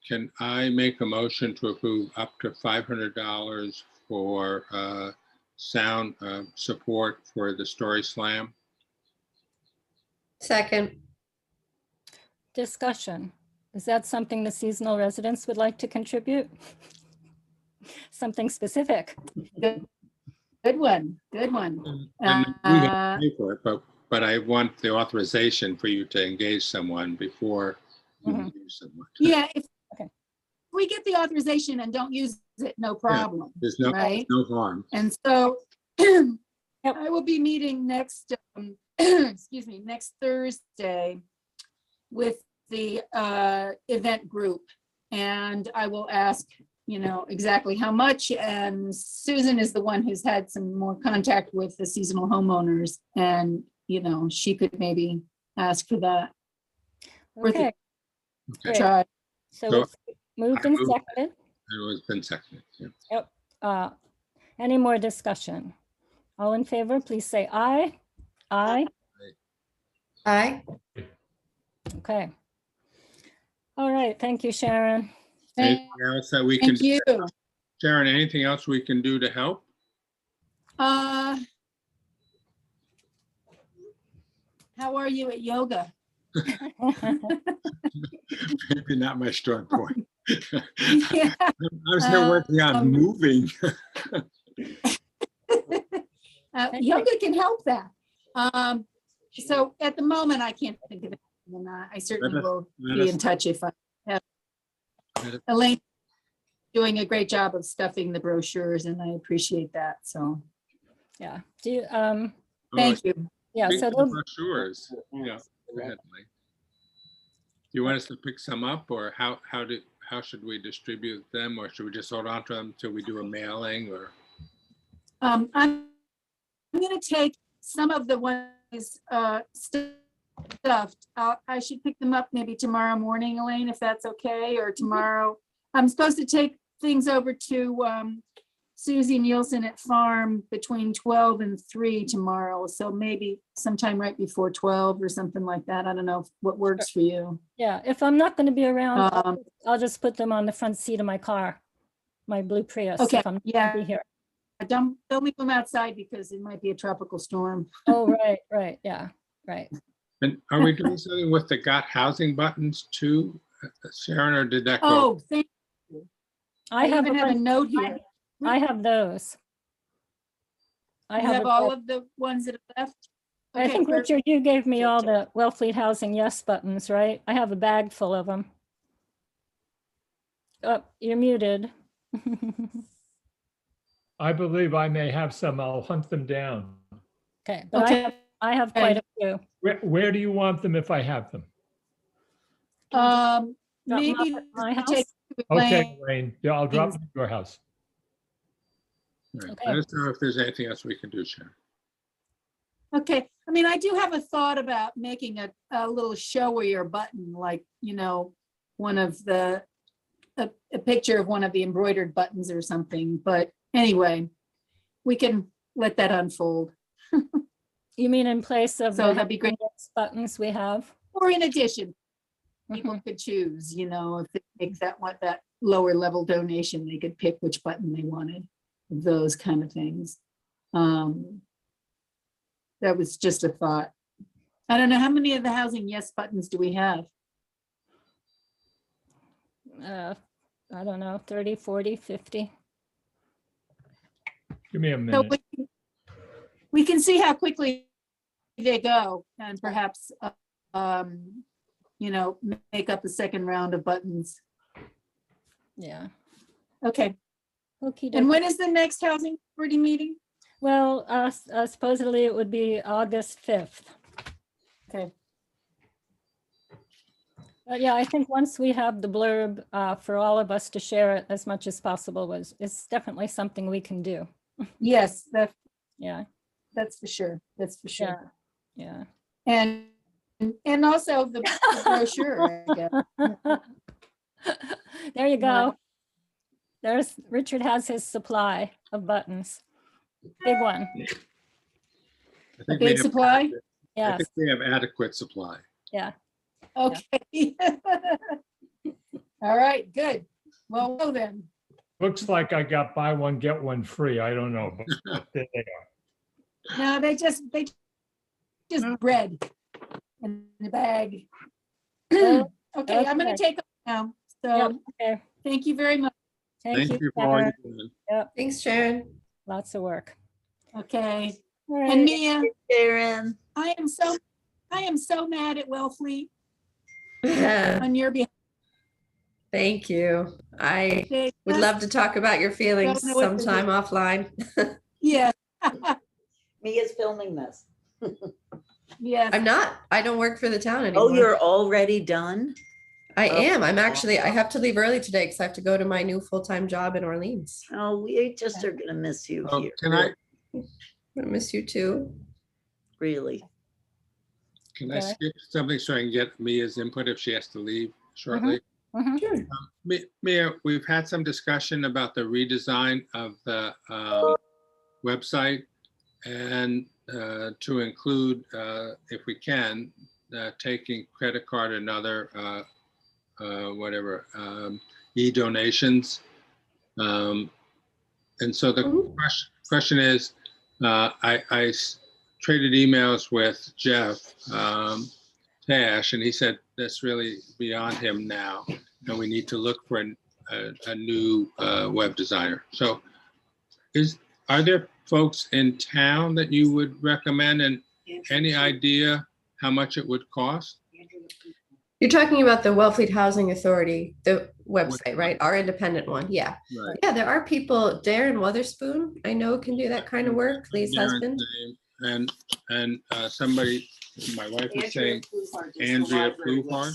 can I make a motion to approve up to $500 for sound support for the Story Slam? second, Discussion. Is that something the seasonal residents would like to contribute? Something specific? Good one, good one. And we have to pay for it, but I want the authorization for you to engage someone before you Mhm. engage someone. Yeah, if Okay. we get the authorization and don't use it, no problem. There's no Right. harm. And so I will be meeting next, excuse me, next Thursday with the event group. And I will ask, exactly how much. And Susan is the one who's had some more contact with the seasonal homeowners. And, she could maybe ask for that. Worth Okay, it. great. Try. So So it's moved and I moved. seconded. It was been seconded. Yeah. Any more discussion? All in favor, please say aye. Aye. Aye. Okay. All right, thank you, Sharon. Anything else that we can, Thank you. Sharon, anything else we can do to help? How are you at yoga? Maybe not my strong point. Yeah. I'm still working on moving. Yoga can help that. So at the moment, I can't think of it. And I certainly will be in touch if I have. Elaine doing a great job of stuffing the brochures, and I appreciate that. So Yeah, do you, thank you. yeah, Speak so to the they'll, brochures. Yeah, go ahead, Mike. Do you want us to pick some up, or how should we distribute them, or should we just hold on to them until we do a mailing, or? I'm going to take some of the ones stuffed. I should pick them up maybe tomorrow morning, Elaine, if that's okay, or tomorrow. I'm supposed to take things over to Susie Nielsen at Farm between 12 and 3 tomorrow. So maybe sometime right before 12 or something like that. I don't know what works for you. yeah, if I'm not going to be around, Um, I'll just put them on the front seat of my car, my blue Prius. Okay, If I'm not yeah. gonna be here. Don't leave them outside because it might be a tropical storm. Oh, right, yeah, right. And are we doing something with the got housing buttons too, Sharon, or did that go? Oh, thank you. I have, even have a note here. I have those. I You have a all bag. of the ones that are left? I Okay, think, perfect. Richard, you gave me all the Wellfleet Housing Yes buttons, right? I have a bag full of them. Oh, you're muted. I believe I may have some. I'll hunt them down. Okay, but Okay. I have quite a few. Where do you want them if I have them? Drop 'em Maybe off at my take house? to Okay, Elaine. Elaine, yeah, I'll drop them at your house. Right. Okay. Let us know if there's anything else we can do, Sharon. Okay, I mean, I do have a thought about making a little showier button, like, one of the, a picture of one of the embroidered buttons or something, but anyway, we can let that unfold. You mean in place of So the that'd be great. Housing Yes buttons we have? Or in addition, people Mhm. could choose, if they make that lower level donation, they could pick which button they wanted, those kind of things. That was just a thought. I don't know, how many of the Housing Yes buttons do we have? I don't know, 30, 40, 50. Give me a So minute. we can see how quickly they go and perhaps, make up a second round of buttons. Yeah. Okay, Okey and doke. when is the next Housing Authority meeting? Well, supposedly it would be August 5th. Okay, But yeah, I think once we have the blurb for all of us to share it as much as possible is definitely something we can do. yes, Yeah, that's for sure, that's for sure. yeah. And also the brochure, I guess. There you Right. go. Richard has his supply of buttons. Big one. I A think we big have- supply? I Yes, think we have adequate supply. yeah. Okay. All right, good. Well, then, Looks like I got buy one, get one free. I don't know, but there they are. no, they just bread in the bag. Oh, Okay, I'm gonna okay. take off now. Yep, So okay. thank you very much. Thank you, for all Sharon. you're doing. Thanks, Sharon. Lots of work. Okay, All and right. Mia, Sharon. I am so mad at Wellfleet Thank on your behalf. you. I They would just love to talk about your feelings don't know what to do. sometime offline. Yeah, Mia's filming this. Yes. I'm not. I don't work for the town Oh, anymore. you're already done? I Oh. am. I'm actually, I have to leave early today because I have to go to my new full-time job in Orleans. Oh, we just are gonna miss you Oh, here. can I, I miss you too. Really? can I Okay. skip something so I can get Mia's input if she has to leave shortly? Mhm. Sure. Mia, we've had some discussion about the redesign of the website and to include, if we can, taking credit card and other whatever e-donations. And so the Mhm. question is, traded emails with Jeff Tash, and he said that's really beyond him now, and we need to look for a new web designer. So are there folks in town that you would recommend, and any idea how much it would cost? You're talking about the Wellfleet Housing Authority, the website, right? Our independent one. Yeah. Right. Yeah, there are people, Darren Witherspoon, I know can do that kind of work, Lee's Darren's husband. name, and somebody, my wife was saying, Andrea Pluhar.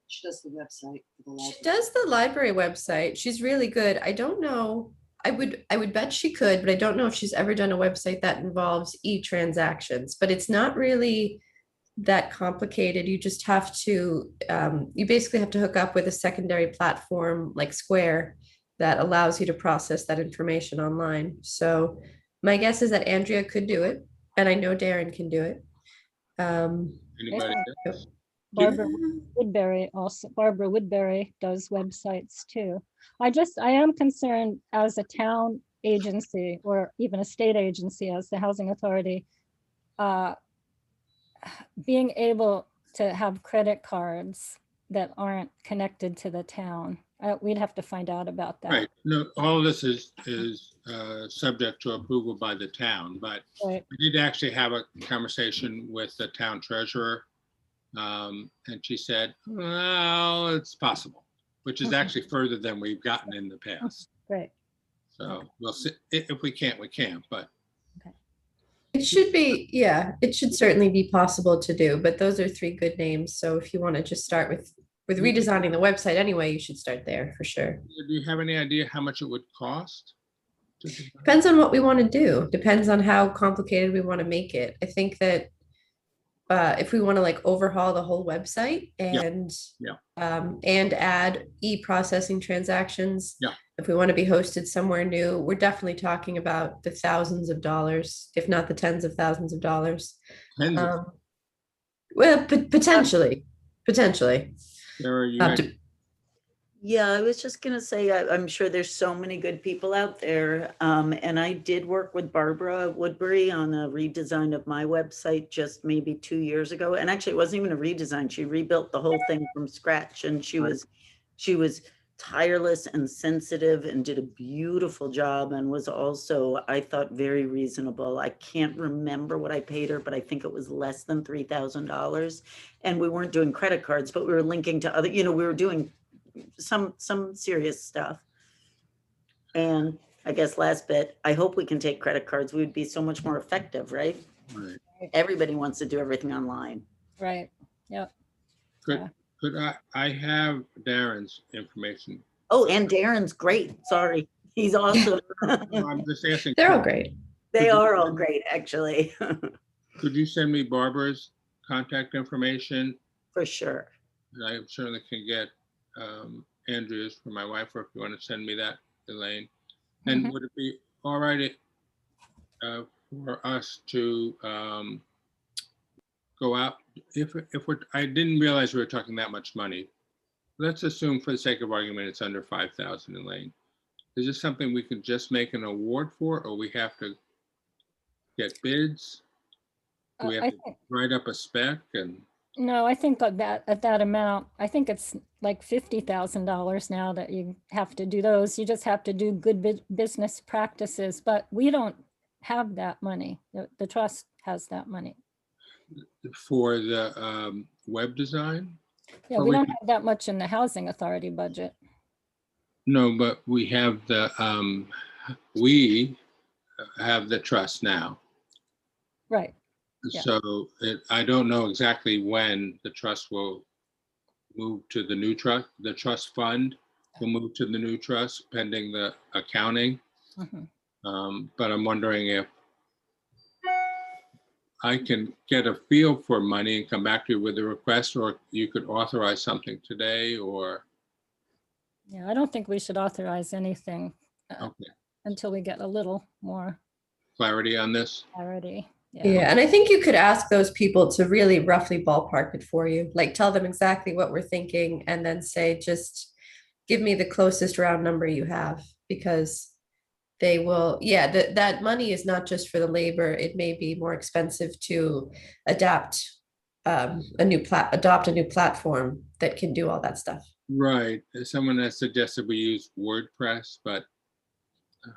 She does the website for the library. She does the library website. She's really good. I don't know. I would bet she could, but I don't know if she's ever done a website that involves e-transactions, but it's not really that complicated. You just have to, you basically have to hook up with a secondary platform like Square that allows you to process that information online. So my guess is that Andrea could do it, and I know Darren can do it. Anybody? else? Barbara Woodbury also, Barbara Woodbury does websites too. I am concerned as a town agency or even a state agency as the Housing Authority, being able to have credit cards that aren't connected to the town. We'd have to find out about that. Right, no, all of this is subject to approval by the town, but Right. we did actually have a conversation with the town treasurer. And she said, well, it's possible, which is Okay. actually further than we've gotten in the past. Great. So we'll see, if we can't, we can't, but It should be, yeah, it should certainly be possible to do, but those are three good names. So if you want to just start with redesigning the website anyway, you should start there for sure. do you have any idea how much it would cost? Depends on what we want to do. Depends on how complicated we want to make it. I think that if we want to like overhaul the whole website and and add e-processing transactions, if we want to be hosted somewhere new, we're definitely talking about the thousands of dollars, if not the tens of thousands of dollars. Well, potentially. Sarah, you had- Yeah, I was just gonna say, I'm sure there's so many good people out there. And I did work with Barbara Woodbury on a redesign of my website just maybe 2 years ago. And actually, it wasn't even a redesign. She rebuilt the whole thing from scratch, and she was tireless and sensitive and did a beautiful job, and was also, I thought, very reasonable. I can't remember what I paid her, but I think it was less than $3,000. And we weren't doing credit cards, but we were linking to other, we were doing some serious stuff. And I guess last bit, I hope we can take credit cards. We would be so much more effective, right? Right. Everybody wants to do everything online. Right. Yep. Could I have Darren's information? Oh, and Darren's great. Sorry. He's awesome. I'm just asking. They're all great. They are all great, actually. Could you send me Barbara's contact information? For sure. And I certainly can get Andrea's for my wife, or if you want to send me that, Elaine. And would it be all right for us to go out? If I didn't realize we were talking that much money. Let's assume, for the sake of argument, it's under 5,000, Elaine. Is this something we can just make an award for, or we have to get bids? Do we have I to think, write up a spec and? no, I think at that amount, I think it's like $50,000 now that you have to do those. You just have to do good business practices, but we don't have that money. The trust has that money. For the web design? Yeah, Or we we don't can- have that much in the Housing Authority budget. No, but we have we have the trust now. Right. Yeah. So I don't know exactly when the trust will move to the new trust, the trust fund will move to the new trust pending the accounting. Mhm. But I'm wondering if I can get a feel for money and come back to you with a request, or you could authorize something today, or, Yeah, I don't think we should authorize anything okay, until we get a little more clarity on this? clarity. Yeah, and I think you could ask those people to really roughly ballpark it for you, like tell them exactly what we're thinking and then say, just give me the closest round number you have, because they will, yeah, that money is not just for the labor. It may be more expensive to adapt adopt a new platform that can do all that stuff. Right. Someone has suggested we use WordPress, but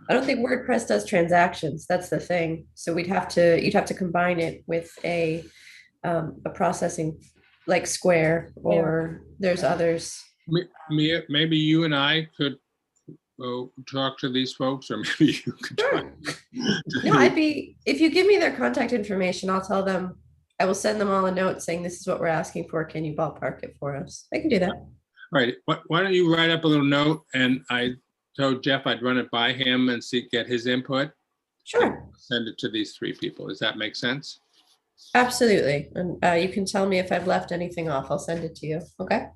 I don't think WordPress does transactions. That's the thing. So you'd have to combine it with a processing like Square, or there's others. Mia, maybe you and I could talk to these folks, or maybe you could talk. Sure. No, if you give me their contact information, I'll tell them, I will send them all a note saying this is what we're asking for. Can you ballpark it for us? I can do that. All right, why don't you write up a little note, and I told Jeff I'd run it by him and get his input, Sure, send it to these three people. Does that make sense? absolutely. And you can tell me if I've left anything off. I'll send it to you. Okay.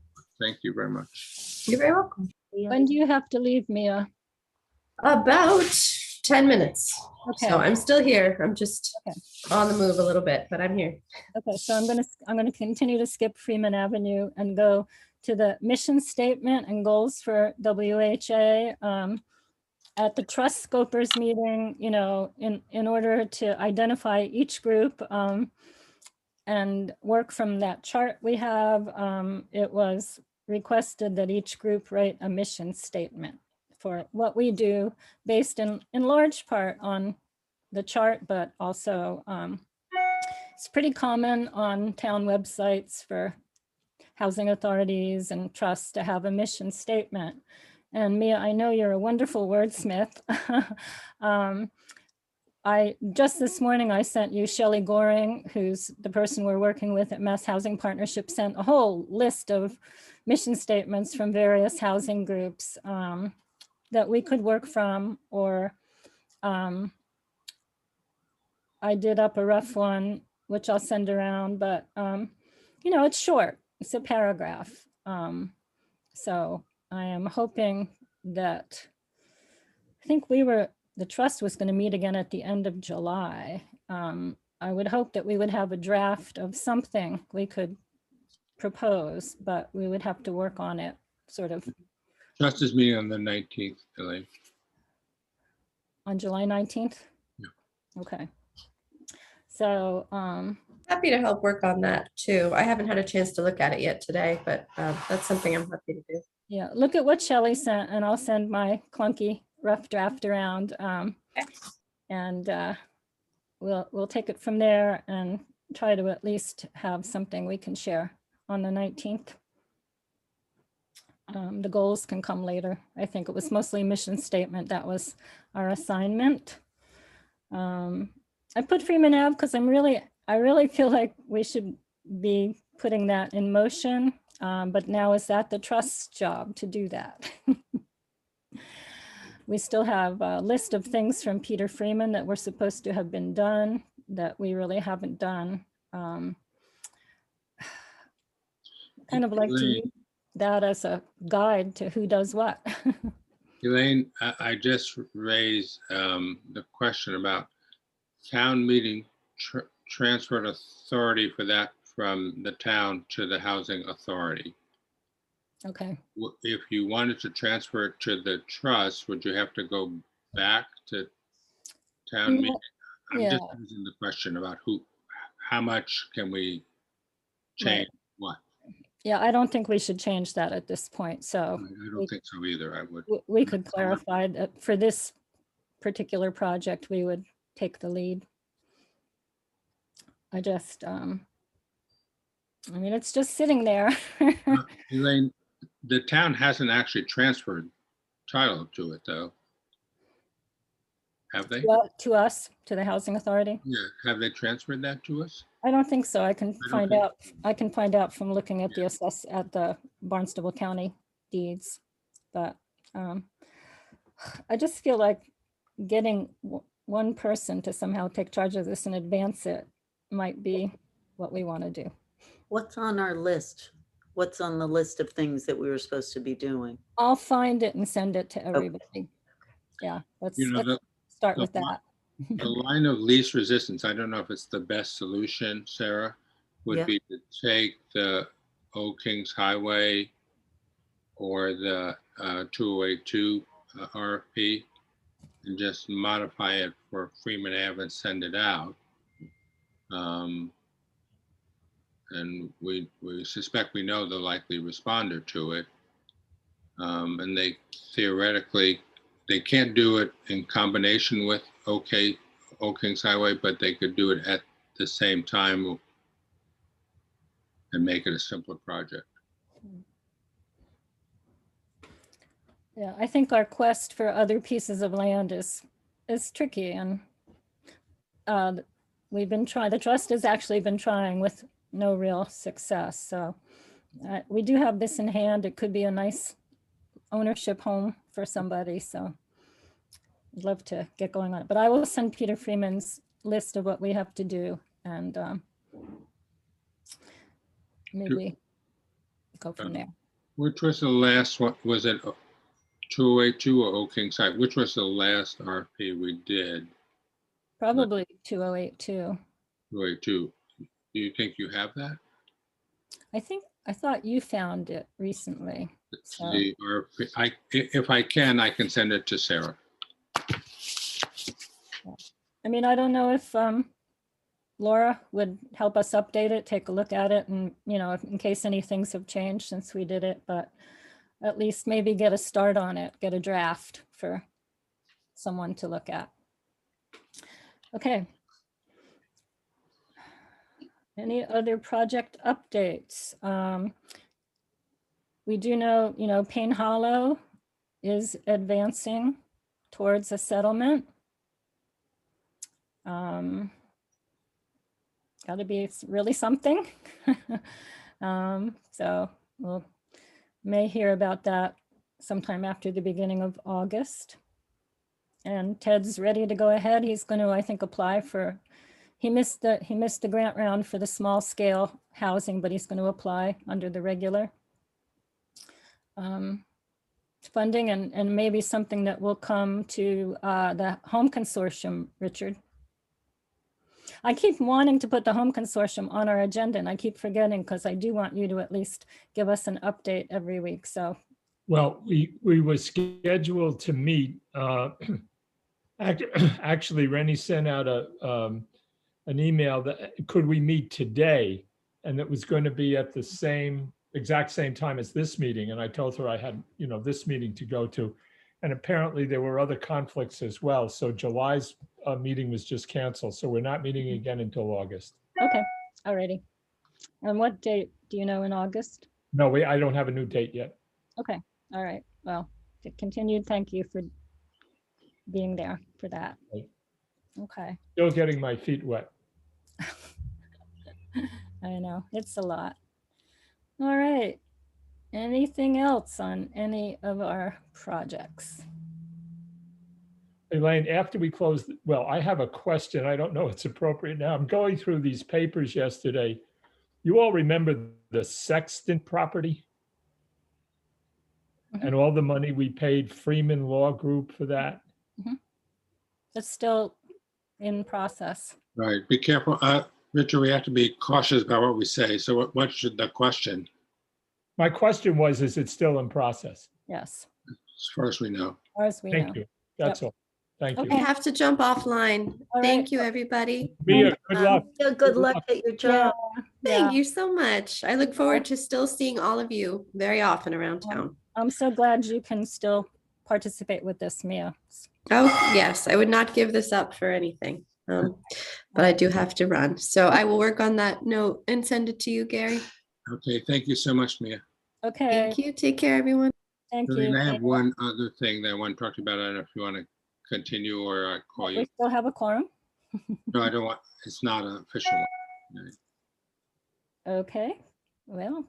Thank you very much. You're very welcome. When do you have to leave, Mia? About 10 minutes. Okay. So I'm still here. I'm just Okay. on the move a little bit, but I'm here. Okay, so I'm gonna continue to skip Freeman Avenue and go to the mission statement and goals for WHA. At the trust scopers meeting, you know, in order to identify each group and work from that chart we have, it was requested that each group write a mission statement for what we do, based in large part on the chart, but also it's pretty common on town websites for housing authorities and trusts to have a mission statement. And Mia, I know you're a wonderful wordsmith. Just this morning, I sent you Shelley Goring, who's the person we're working with at Mass Housing Partnership, sent a whole list of mission statements from various housing groups that we could work from, or I did up a rough one, which I'll send around, but you know, it's short, it's a paragraph. So I am hoping that, I think the trust was going to meet again at the end of July. I would hope that we would have a draft of something we could propose, but we would have to work on it sort of Trust is meeting on the 19th, Elaine. on July 19th. Yeah. Okay. So, Happy to help work on that too. I haven't had a chance to look at it yet today, but that's something I'm happy to do. yeah, look at what Shelley sent, and I'll send my clunky rough draft around. And we'll take it from there and try to at least have something we can share on the 19th. The goals can come later. I think it was mostly mission statement. That was our assignment. I put Freeman Ave because I really feel like we should be putting that in motion. But now is that the trust's job to do that? We still have a list of things from Peter Freeman that were supposed to have been done that we really haven't done. Kind of like to Elaine. use that as a guide to who does what. Elaine, I just raised the question about town meeting transferred authority for that from the town to the housing authority. Okay. If you wanted to transfer it to the trust, would you have to go back to town No, meeting? I'm yeah. just using the question about how much can we change what? Yeah, I don't think we should change that at this point. So I don't think so either. I would. we could clarify that for this particular project, we would take the lead. I just, I mean, it's just sitting there. Elaine, the town hasn't actually transferred title to it, though. Have they? Well, to us, to the Housing Authority? Yeah, have they transferred that to us? I don't think so. I can don't find think- out. I can find out from looking at the Barnstable County deeds. But I just feel like getting one person to somehow take charge of this and advance it might be what we want to do. What's on our list? What's on the list of things that we were supposed to be doing? I'll find it and send it to everybody. Yeah, let's You know, start the with li- that. the line of least resistance, I don't know if it's the best solution, Sarah, Yeah. would be to take the Old Kings Highway or the 2082 RFP and just modify it for Freeman Ave and send it out. And we suspect we know the likely responder to it. And they theoretically, they can't do it in combination with Old Kings Highway, but they could do it at the same time and make it a simpler project. Yeah, I think our quest for other pieces of land is tricky, and we've been trying, the trust has actually been trying with no real success. So we do have this in hand. It could be a nice ownership home for somebody. So I'd love to get going on it, but I will send Peter Freeman's list of what we have to do, and maybe go from there. Which was the last one? Was it 2082 or Old Kings Highway? Which was the last RFP we did? Probably 2082. 2082. Do you think you have that? I thought you found it recently. It's So- the RFP. If I can, I can send it to Sarah. I mean, I don't know if Laura would help us update it, take a look at it, and, you know, in case any things have changed since we did it, but at least maybe get a start on it, get a draft for someone to look at. Okay. Any other project updates? We do know, you know, Payne Hollow is advancing towards a settlement. Got to be really something. So we'll may hear about that sometime after the beginning of August. And Ted's ready to go ahead. He's going to, I think, apply for, he missed the grant round for the small scale housing, but he's going to apply under the regular funding, and maybe something that will come to the Home Consortium, Richard. I keep wanting to put the Home Consortium on our agenda, and I keep forgetting, because I do want you to at least give us an update every week. So Well, we were scheduled to meet. Actually, Rennie sent out an email that could we meet today? And it was going to be at the exact same time as this meeting. And I told her I had, you know, this meeting to go to. And apparently there were other conflicts as well. So July's meeting was just canceled. So we're not meeting again until August. okay, alrighty. And what date do you know in August? No, I don't have a new date yet. Okay, all right. Well, continued thank you for being there for that. Right. Okay, Still getting my feet wet. I know, it's a lot. All right. Anything else on any of our projects? Elaine, after we close, well, I have a question. I don't know if it's appropriate now. I'm going through these papers yesterday. You all remember the Sexton property? And all the money we paid Freeman Law Group for that? It's still in process. Right, be careful. Richard, we have to be cautious about what we say. So what should the question, My question was, is it still in process? Yes, as far as we know? as far as we know. Thank you. That's all. Thank We you. have to jump offline. All Thank right. you, everybody. Mia, good luck. Yeah, good luck at your Yeah, job. Thank yeah. you so much. I look forward to still seeing all of you very often around town. I'm so glad you can still participate with this, Mia. Oh, yes, I would not give this up for anything. But I do have to run. So I will work on that note and send it to you, Gary. Okay, thank you so much, Mia. Okay, Thank you. Take care, everyone. thank Lorraine, you. I have one other thing that I want to talk to you about. I don't know if you want to continue or I call We you. still have a quorum. No, I don't want, it's not an official one. Okay, well,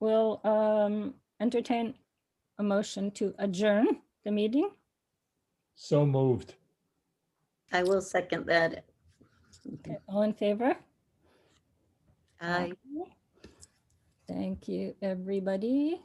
we'll entertain a motion to adjourn the meeting. So moved. I will second that. Okay, all in favor? Aye. Thank you, everybody.